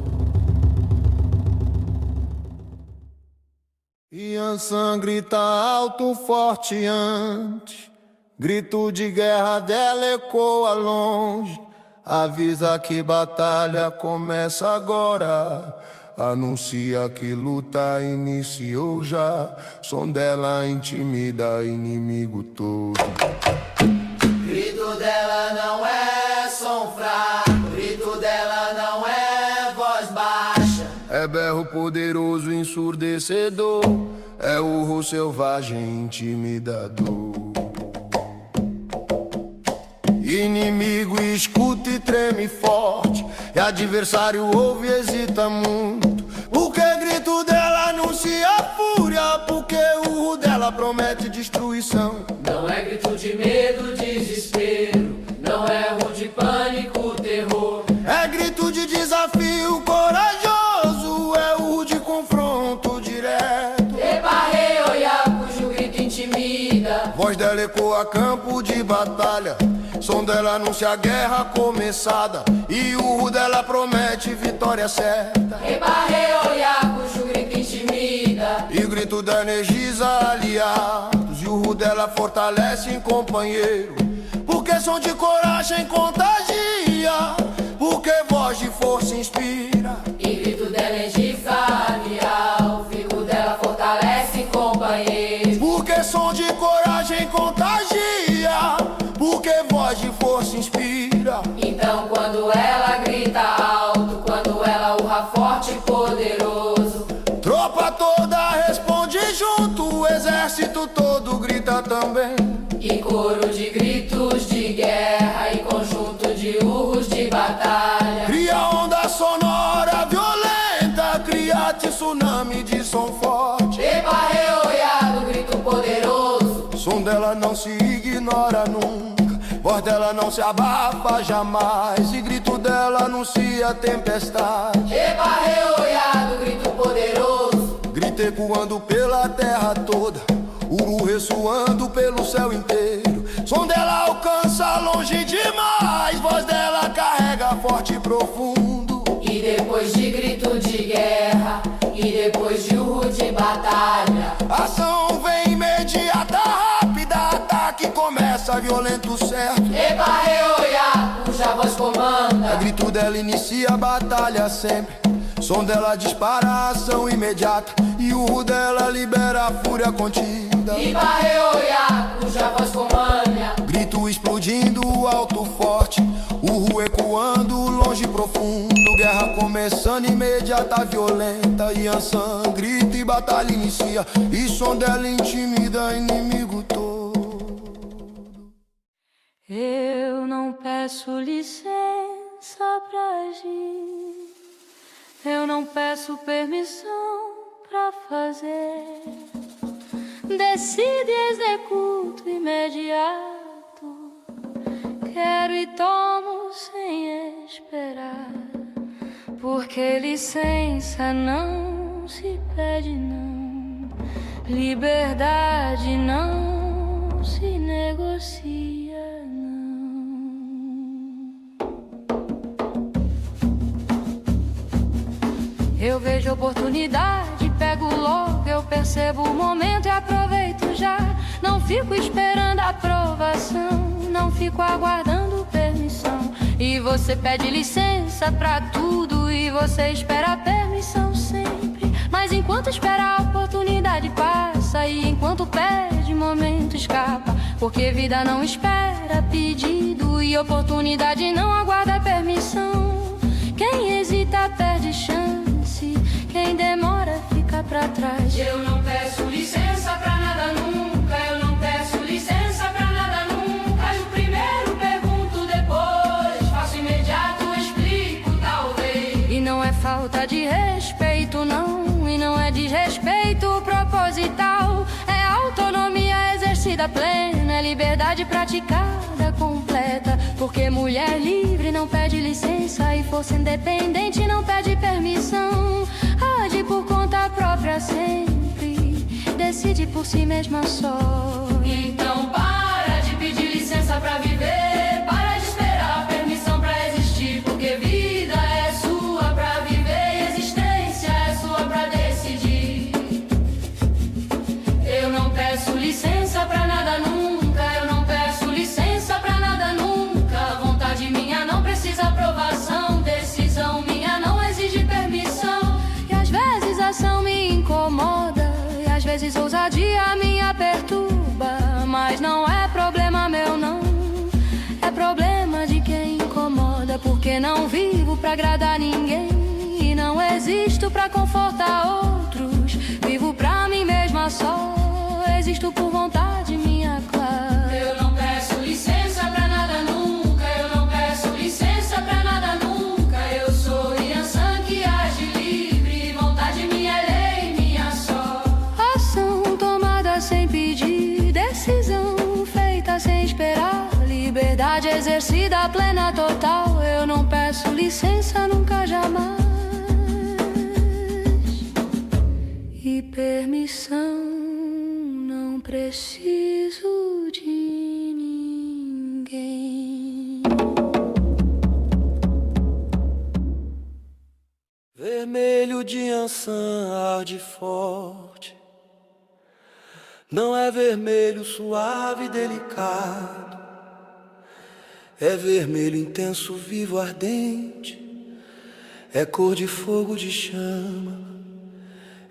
Yansan grita alto, forte antes. Grito de guerra dela ecoa longe. Avisa que batalha começa agora. Anuncia que luta iniciou já. Som dela intimida inimigo todo. Grito dela não é som fraco, grito dela não é voz baixa. É berro poderoso, ensurdecedor. É urro selvagem, intimidador. Inimigo escuta e treme forte. E adversário ouve e hesita muito. Porque grito dela anuncia fúria. Porque o urro dela promete destruição. Não é grito de medo, desespero. Não é urro de pânico, terror. É grito de desafio corajoso. É urro de confronto direto. Eparrei, olhar, cujo grito intimida. Voz dela ecoa campo de batalha. Som dela anuncia a guerra começada. E o urro dela promete vitória certa. Eparrei, olhar, cujo grito intimida. E o grito dela energiza aliados. E o urro dela fortalece em companheiro. Porque som de coragem contagia. Porque voz de força inspira. E grito dela energiza aliados. O fico dela fortalece em companheiro. Porque som de coragem contagia. Porque voz de força inspira. Então quando ela grita alto, quando ela urra forte e poderoso, tropa toda responde junto, o exército todo grita também. E coro de gritos de guerra e conjunto de urros de batalha. Cria onda sonora violenta, cria tsunami de som forte. Eparreoiado, grito poderoso. Som dela não se ignora nunca. Voz dela não se abafa jamais. E grito dela anuncia tempestade. Eparreoiado, grito poderoso. Grito ecoando pela terra toda. Uru ressoando pelo céu inteiro. Som dela alcança longe demais. Voz dela carrega forte e profundo. E depois de grito de guerra, e depois de urro de batalha, ação vem imediata, rápida. Ataque começa violento certo. Eparreoiado. grito dela inicia a batalha sempre. Som dela dispara a ação imediata. E o urro dela libera a fúria contida. E barreoia, cuja voz comanda. Grito explodindo alto forte, urro ecoando longe e profundo. Guerra começando imediata, violenta. Yansan grita e batalha inicia. E som dela intimida inimigo todo. Eu não peço licença pra agir, eu não peço permissão pra fazer. Decido e executo imediato. Quero e tomo sem esperar. Porque licença não se pede, não. Liberdade não se negocia, não. Eu vejo oportunidade, pego logo, eu percebo o momento e aproveito já. Não fico esperando aprovação, não fico aguardando permissão. E você pede licença pra tudo e você espera a permissão sempre. Mas enquanto espera a oportunidade passa, e enquanto pede momento escapa. Porque vida não espera pedido e oportunidade não aguarda permissão. Quem hesita perde chance, quem demora fica pra trás. Eu não peço licença pra nada nunca, eu não peço licença pra nada nunca. Eu primeiro pergunto, depois faço imediato, explico talvez. E não é falta de respeito não, e não é desrespeito proposital. É autonomia exercida plena, é liberdade praticada completa. Porque mulher livre não pede licença e força independente não pede permissão. Age por conta própria sempre, decide por si mesma só. Então para de pedir licença pra viver, para de esperar permissão pra existir. Porque vida é sua pra viver e existência é sua pra decidir. Eu não peço licença pra nada nunca, eu não peço licença pra nada nunca. Vontade minha não precisa aprovação, decisão minha não exige permissão. E às vezes a ação me incomoda, e às vezes ousadia minha perturba. Mas não é problema meu não, é problema de quem incomoda. Porque não vivo pra agradar ninguém e não existo pra confortar outros. Vivo pra mim mesma só, existo por vontade minha clara. Eu não peço licença pra nada nunca, eu não peço licença pra nada nunca. Eu sou Yansan que age livre, vontade minha é lei minha só. Ação tomada sem pedir, decisão feita sem esperar. Liberdade exercida plena total. Eu não peço licença nunca jamais. E permissão não preciso de ninguém. Vermelho de Yansan arde forte. Não é vermelho suave e delicado, é vermelho intenso, vivo, ardente. É cor de fogo, de chama,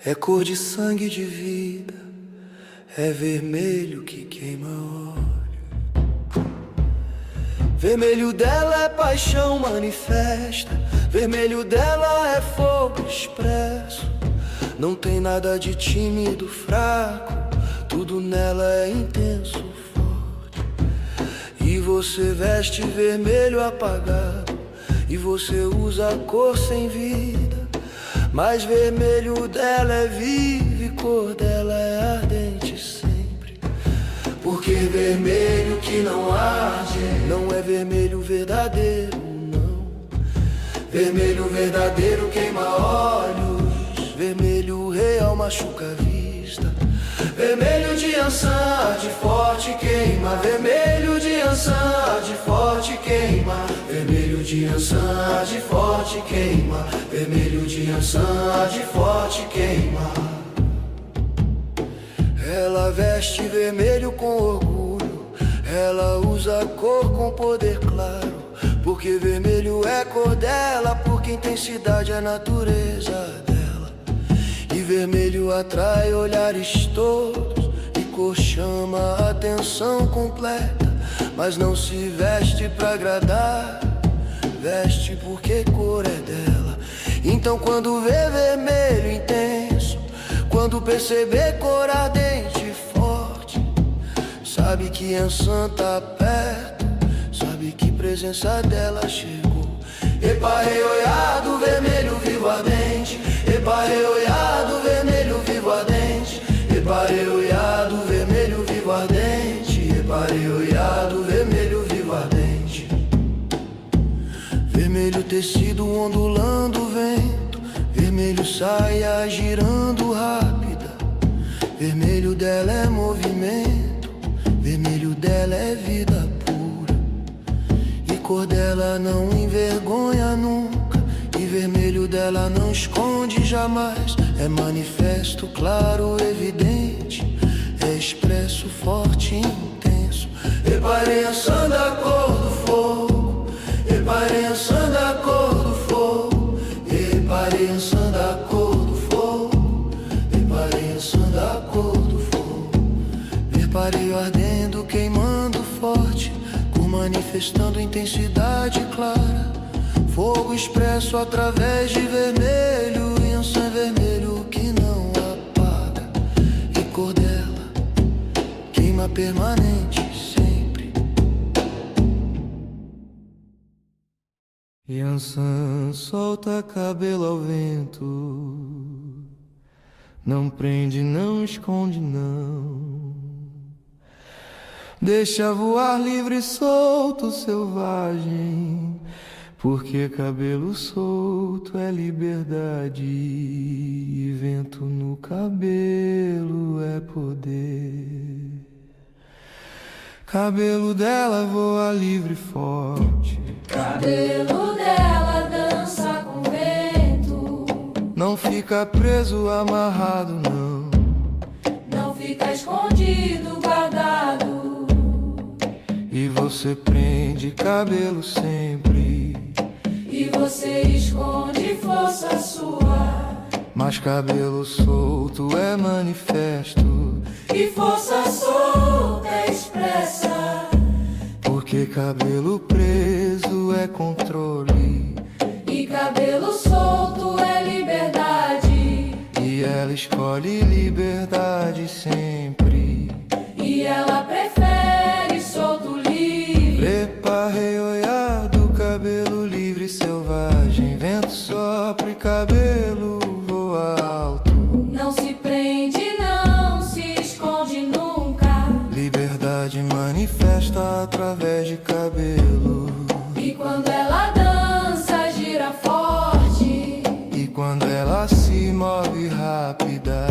é cor de sangue, de vida. É vermelho que queima óleo. Vermelho dela é paixão manifesta, vermelho dela é fogo expresso. Não tem nada de tímido, fraco, tudo nela é intenso, forte. E você veste vermelho apagado, e você usa a cor sem vida. Mas vermelho dela é vivo e cor dela é ardente sempre. Porque vermelho que não arde não é vermelho verdadeiro, não. Vermelho verdadeiro queima olhos, vermelho real machuca a vista. Vermelho de Yansan arde forte, queima. Vermelho de Yansan arde forte, queima. Vermelho de Yansan arde forte, queima. Vermelho de Yansan arde forte, queima. Ela veste vermelho com orgulho, ela usa a cor com poder claro. Porque vermelho é cor dela, porque intensidade é a natureza dela. E vermelho atrai olhares todos, e cor chama a atenção completa. Mas não se veste pra agradar, veste porque cor é dela. Então quando vê vermelho intenso, quando perceber cor ardente e forte, sabe que Yansan tá perto, sabe que presença dela chegou. Epa, reolhado, vermelho vivo ardente. Epa, reolhado, vermelho vivo ardente. Epa, reolhado, vermelho vivo ardente. Epa, reolhado, vermelho vivo ardente. Vermelho tecido ondulando o vento, vermelho saia girando rápida. Vermelho dela é movimento, vermelho dela é vida pura. E cor dela não envergonha nunca, e vermelho dela não esconde jamais. É manifesto, claro, evidente, é expresso, forte e intenso. Reparei a Yansan da cor do fogo, reparei a Yansan da cor do fogo, reparei a Yansan da cor do fogo, reparei a Yansan da cor do fogo. Reparei o ardendo, queimando forte, cor manifestando intensidade clara. Fogo expresso através de vermelho, Yansan vermelho que não apaga. E cor dela queima permanente sempre. Yansan solta cabelo ao vento, não prende, não esconde, não. Deixa voar livre, solto, selvagem, porque cabelo solto é liberdade, e vento no cabelo é poder. Cabelo dela voa livre e forte, Cabelo dela dança com vento, não fica preso, amarrado, não. não fica escondido, guardado. E você prende cabelo sempre, E você esconde força sua, mas cabelo solto é manifesto, e força solta é expressa. porque cabelo preso é controle, E cabelo solto é liberdade, e ela escolhe liberdade sempre. e ela prefere solto livre. Epa, reolhado, cabelo livre, selvagem, vento sopra e cabelo voa alto. Não se prende, não se esconde nunca. Liberdade manifesta através de cabelo. E quando ela dança, gira forte. E quando ela se move rápida,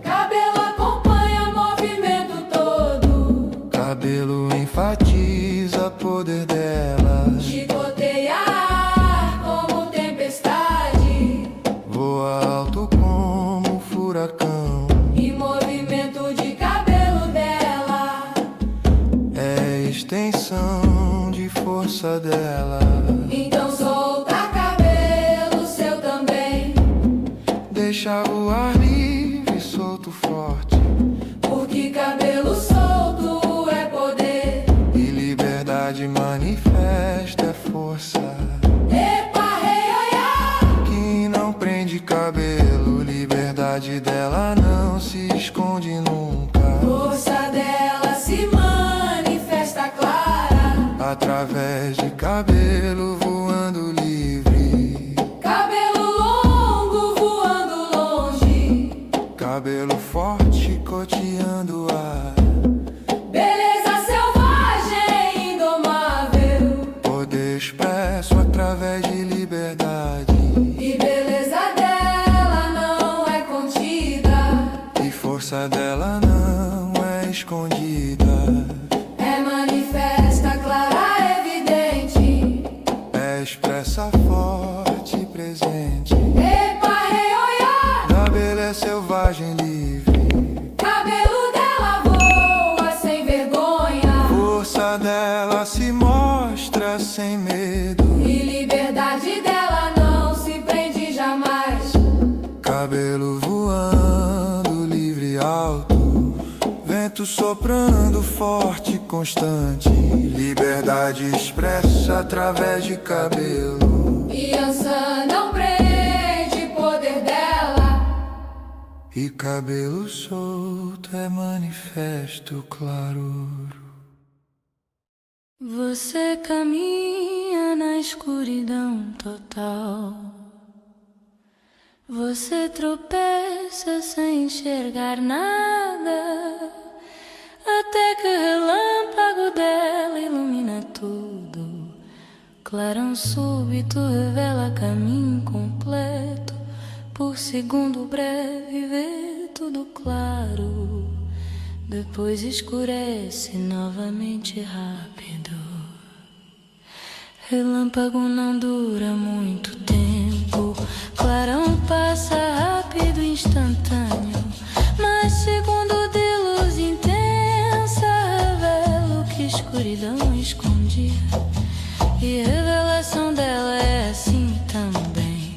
Cabelo acompanha o movimento todo. cabelo enfatiza o poder dela. Chicoteia ar como tempestade. Voa alto como furacão. E movimento de cabelo dela É extensão de força dela. então solta cabelo seu também. Deixa voar livre, solto, forte. Porque cabelo solto é poder. E liberdade manifesta é força. Epa, rei, oiá. Que não prende cabelo, liberdade dela não se esconde nunca. Força dela se manifesta clara. Através de cabelo voando livre. Cabelo longo voando longe. Cabelo forte coteando o ar. Beleza selvagem, indomável. Poder expresso através de liberdade. E beleza dela não é contida. E força dela não é escondida. É manifesta, clara, evidente. É expressa, forte e presente. Epa, rei, oiá. Cabelo é selvagem livre. Cabelo dela voa sem vergonha. Força dela se mostra sem medo. cabelo voando, livre e alto, vento soprando forte e constante, liberdade expressa através de cabelo. Fiança não prende poder dela, E cabelo solto é manifesto claro. você caminha na escuridão total. Você tropeça sem enxergar nada, até que o relâmpago dela ilumina tudo. Clarão súbito revela caminho completo. Por segundo breve vê tudo claro. Depois escurece novamente rápido. Relâmpago não dura muito tempo. Clarão passa rápido, instantâneo. Mas segundo de luz intensa revela o que escuridão escondia. E a revelação dela é assim também.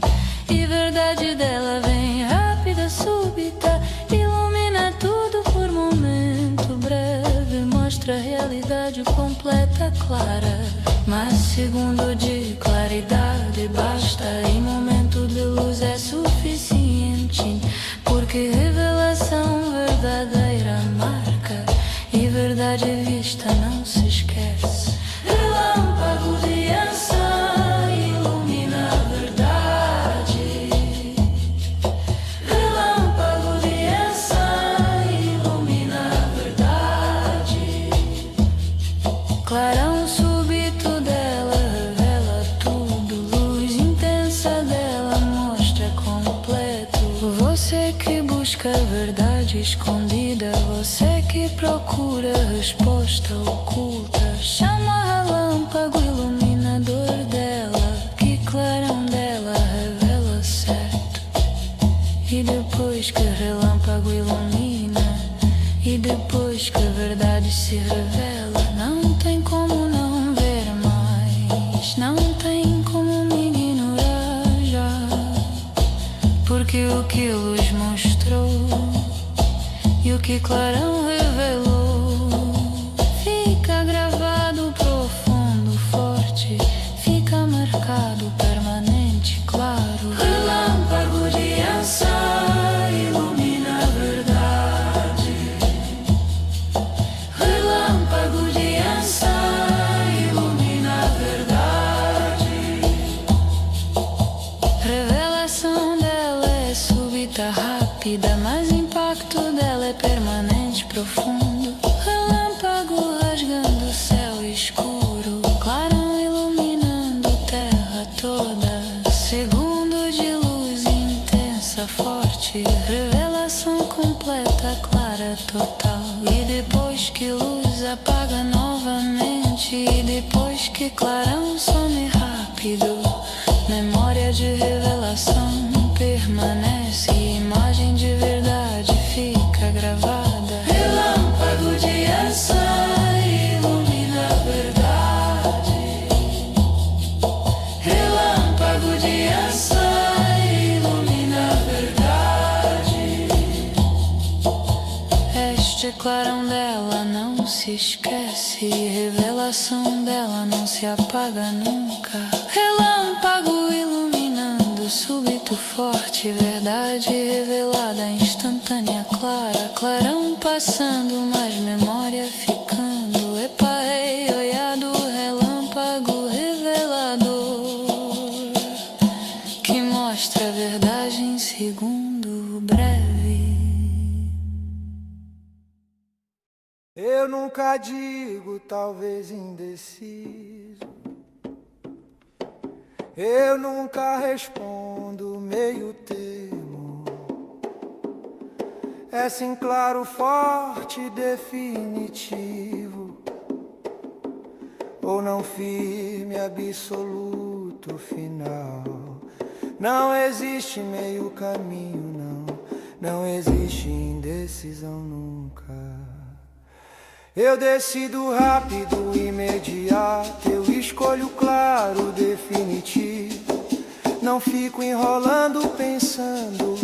E verdade dela vem rápida, súbita, ilumina tudo por momento breve. Mostra a realidade completa, clara. Mas segundo de claridade basta, e momento de luz é suficiente. Porque revelação verdadeira marca, e verdade vista não se esquece. Relâmpago de ação ilumina a verdade. Relâmpago de ação ilumina a verdade. Clarão súbito dela revela tudo. Luz intensa dela mostra completo. Você que busca a verdade escondida, você que procura a resposta oculta, chama relâmpago iluminador dela, que clarão dela revela certo. E depois que o relâmpago ilumina, e depois que a verdade se revela, não tem como não ver mais, não tem como me ignorar já. Porque o que luz mostrou e o que clarão revelou fica gravado profundo, forte, fica marcado, permanente, claro. Relâmpago de ação ilumina a verdade. Relâmpago de ação ilumina a verdade. Revelação dela é súbita, rápida, mas o impacto dela é permanente, profundo. Relâmpago rasgando o céu escuro, clarão iluminando terra toda. Segundo de luz intensa, forte, revelação completa, clara, total. E depois que luz apaga novamente, e depois que clarão some rápido, memória de revelação permanece, imagem de verdade fica gravada. Relâmpago de ação ilumina a verdade. Relâmpago de ação ilumina a verdade. Este clarão dela não se esquece, revelação dela não se apaga nunca. Relâmpago iluminando, súbito, forte, verdade revelada, instantânea, clara. Clarão passando, mas memória ficando. Epa, ei, olhado, relâmpago revelador, que mostra a verdade em segundo breve. Eu nunca digo, talvez indeciso. Eu nunca respondo meio termo. É sim claro, forte, definitivo, ou não firme, absoluto, final. Não existe meio caminho, não existe indecisão nunca. Eu decido rápido, imediato, eu escolho claro, definitivo. Não fico enrolando, pensando,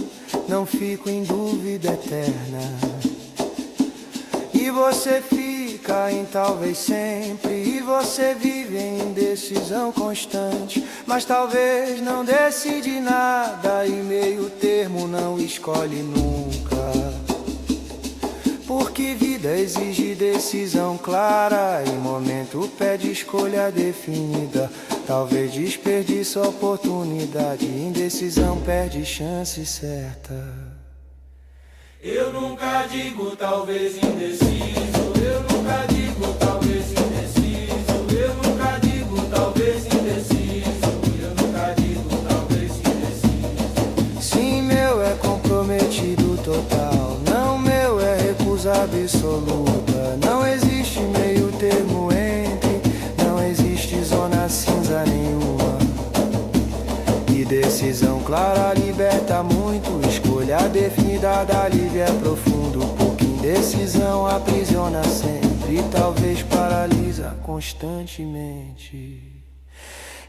não fico em dúvida eterna. E você fica em talvez sempre, e você vive em indecisão constante. Mas talvez não decide nada, e meio termo não escolhe nunca. Porque vida exige decisão clara, e momento pede escolha definida. Talvez desperdice oportunidade, indecisão perde chance certa. Eu nunca digo talvez indeciso, eu nunca digo talvez indeciso, eu nunca digo talvez indeciso, eu nunca digo talvez indeciso. Sim, meu é comprometido total, não, meu é recusa absoluta. Não existe meio termo entre, não existe zona cinza nenhuma. E decisão clara liberta muito, escolha definida dá alívio é profundo. Porque indecisão aprisiona sempre, e talvez paralisa constantemente.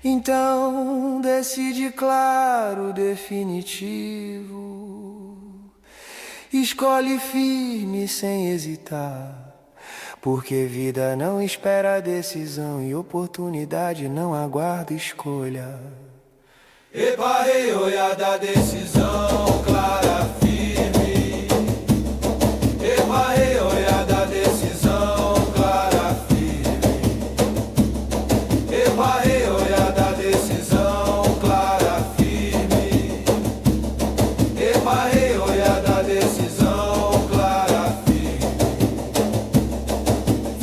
Então decide claro, definitivo, escolhe firme sem hesitar. Porque vida não espera decisão, e oportunidade não aguarda escolha. Eparei, olhada, decisão clara, firme. Eparei, olhada, decisão clara, firme. Eparei, olhada, decisão clara, firme. Eparei, olhada, decisão clara, firme.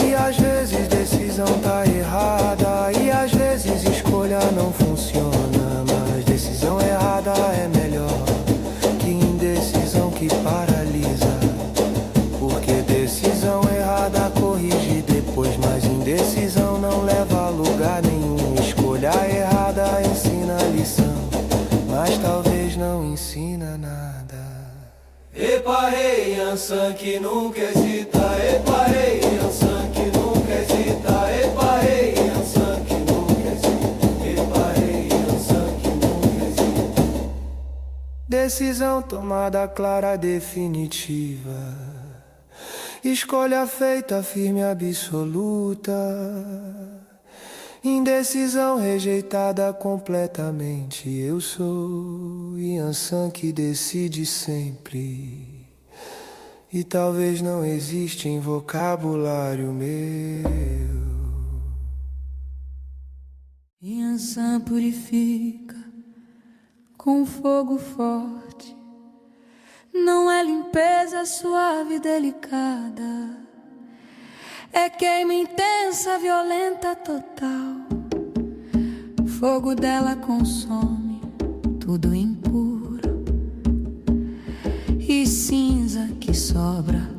E às vezes decisão tá errada, e às vezes escolha não funciona. Decisão errada é melhor que indecisão que paralisa. Porque decisão errada corrige depois, mas indecisão não leva a lugar nenhum. Escolha errada ensina a lição, mas talvez não ensina nada. Eparei, Yansan que nunca hesita. Eparei, Yansan que nunca hesita. Eparei, Yansan que nunca hesita. Eparei, Yansan que nunca hesita. Decisão tomada clara, definitiva. Escolha feita, firme, absoluta. Indecisão rejeitada completamente. Eu sou Yansan que decide sempre. E talvez não existe em vocabulário meu. Yansan purifica com fogo forte. Não é limpeza suave e delicada, é queima intensa, violenta, total. Fogo dela consome tudo impuro, e cinza que sobra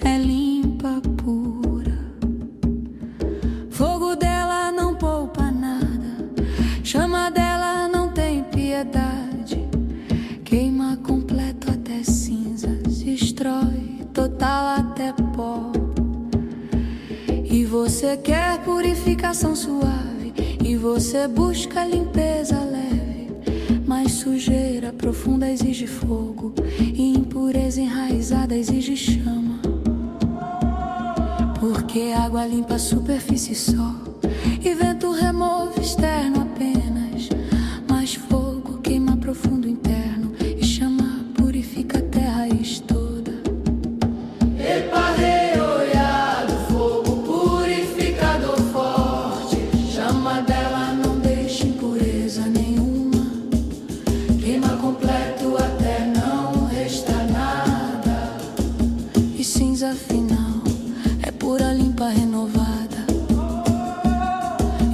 é limpa, pura. Fogo dela não poupa nada, chama dela não tem piedade. Queima completo até cinzas, destrói total até pó. E você quer purificação suave, e você busca limpeza leve. Mas sujeira profunda exige fogo, e impureza enraizada exige chama. Porque água limpa a superfície só, e vento remove externo apenas. Mas fogo queima profundo interno, e chama purifica até a raiz toda. Eparei, olhado, fogo purificador forte. Chama dela não deixa impureza nenhuma, queima completo até não restar nada. E cinza final é pura, limpa, renovada.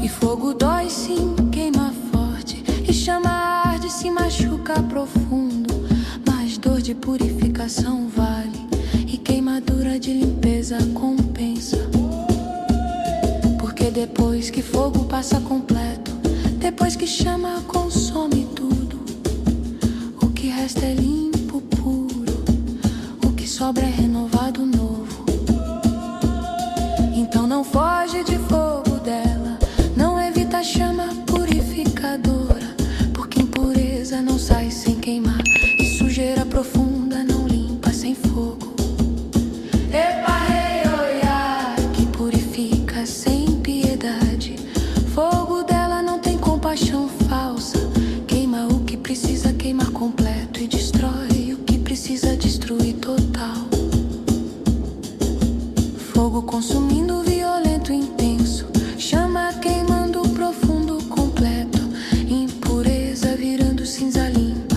E fogo dói sim, queima forte, e chama arde, se machuca profundo. Mas dor de purificação vale, e queimadura de limpeza compensa. Porque depois que fogo passa completo, depois que chama consome tudo. O que resta é limpo, puro, o que sobra é renovado, novo. Então não foge de fogo dela, não evita a chama purificadora. Porque impureza não sai sem queimar, e sujeira profunda completo e destrói o que precisa destruir total. Fogo consumindo, violento, intenso. Chama queimando profundo, completo. Impureza virando cinza limpa.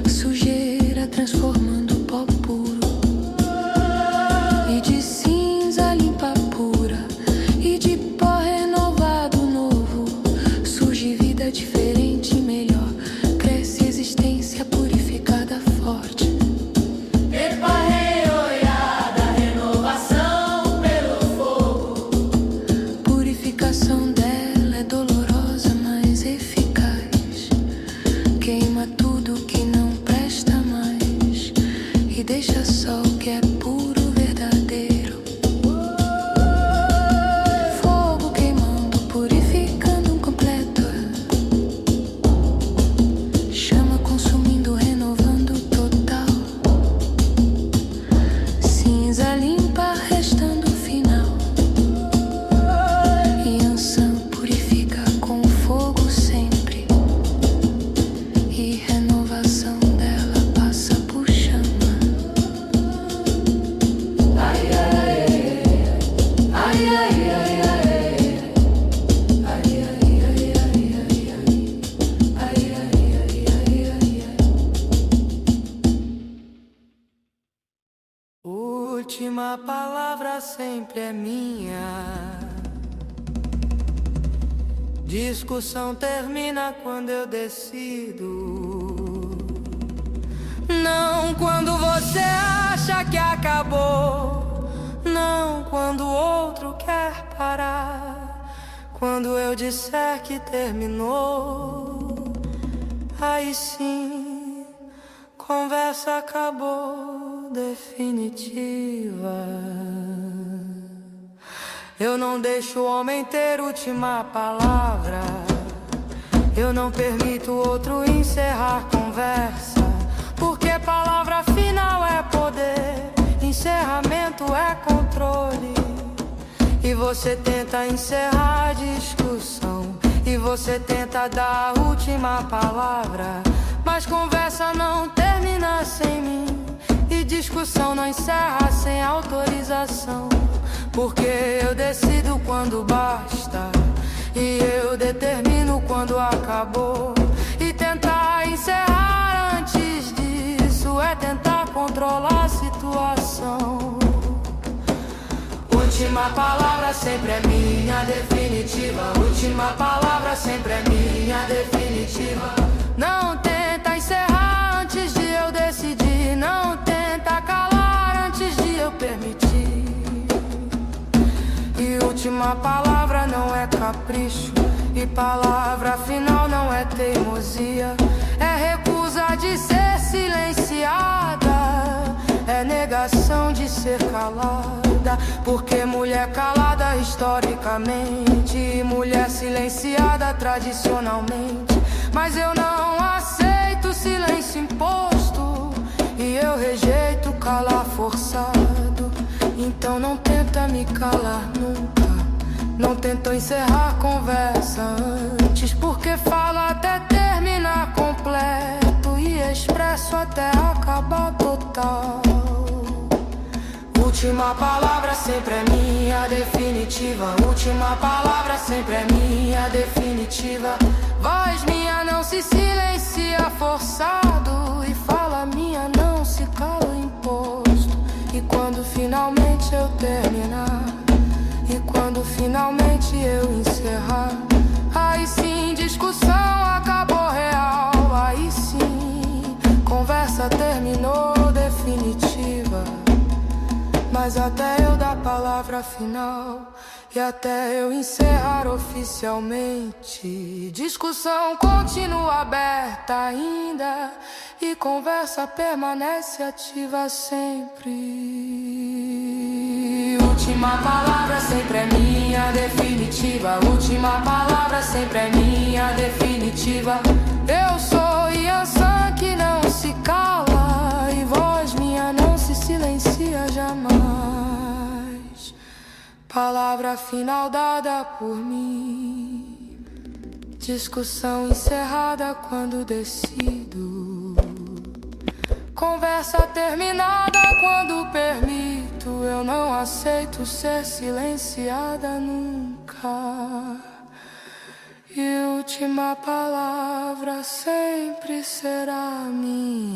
Sujeira transformando pó puro. E de cinza limpa pura. E de pó renovado novo. Surge vida diferente e melhor. Cresce existência purificada forte. Purificação dela é dolorosa, mas eficaz. Queima tudo que não presta mais e deixa só o que é puro, verdadeiro. Fogo queimando, purificando completo. Chama consumindo, renovando total. Cinza limpa, restando final. Yansan purifica com fogo sempre. E renovação dela passa por chama. Ai, ai, ai, ai, ai, ai, ai. Ai, ai, ai, ai, ai, ai. Ai, ai, ai, ai, ai, ai. Última palavra sempre é minha. Discussão termina quando eu decido. Não quando você acha que acabou. Não quando o outro quer parar. Quando eu disser que terminou, aí sim, conversa acabou definitiva. Eu não deixo o homem ter última palavra. Eu não permito outro encerrar conversa. Porque palavra final é poder, encerramento é controle. E você tenta encerrar a discussão. E você tenta dar a última palavra. Mas conversa não termina sem mim. E discussão não encerra sem autorização. Porque eu decido quando basta. E eu determino quando acabou. E tentar encerrar antes disso é tentar controlar a situação. Última palavra sempre é minha, definitiva. Última palavra sempre é minha, definitiva. Não tenta encerrar antes de eu decidir. Não tenta calar antes de eu permitir. E última palavra não é capricho. E palavra final não é teimosia. É recusa de ser silenciada. É negação de ser calada. Porque mulher calada historicamente e mulher silenciada tradicionalmente. Mas eu não aceito silêncio imposto. E eu rejeito calar forçado. Então não tenta me calar nunca. Não tentou encerrar a conversa antes. Porque fala até terminar completo. E expresso até acabar total. Última palavra sempre é minha, definitiva. Última palavra sempre é minha, definitiva. Voz minha não se silencia forçado. E fala minha não se cala imposto. E quando finalmente eu terminar, e quando finalmente eu encerrar, aí sim discussão acabou real. Aí sim conversa terminou definitiva. Mas até eu dar a palavra final e até eu encerrar oficialmente, discussão continua aberta ainda. E conversa permanece ativa sempre. Última palavra sempre é minha, definitiva. Última palavra sempre é minha, definitiva. Eu sou Yansan que não se cala. E voz minha não se silencia jamais. Palavra final dada por mim. Discussão encerrada quando decido. Conversa terminada quando permito. Eu não aceito ser silenciada nunca. E última palavra sempre será minha.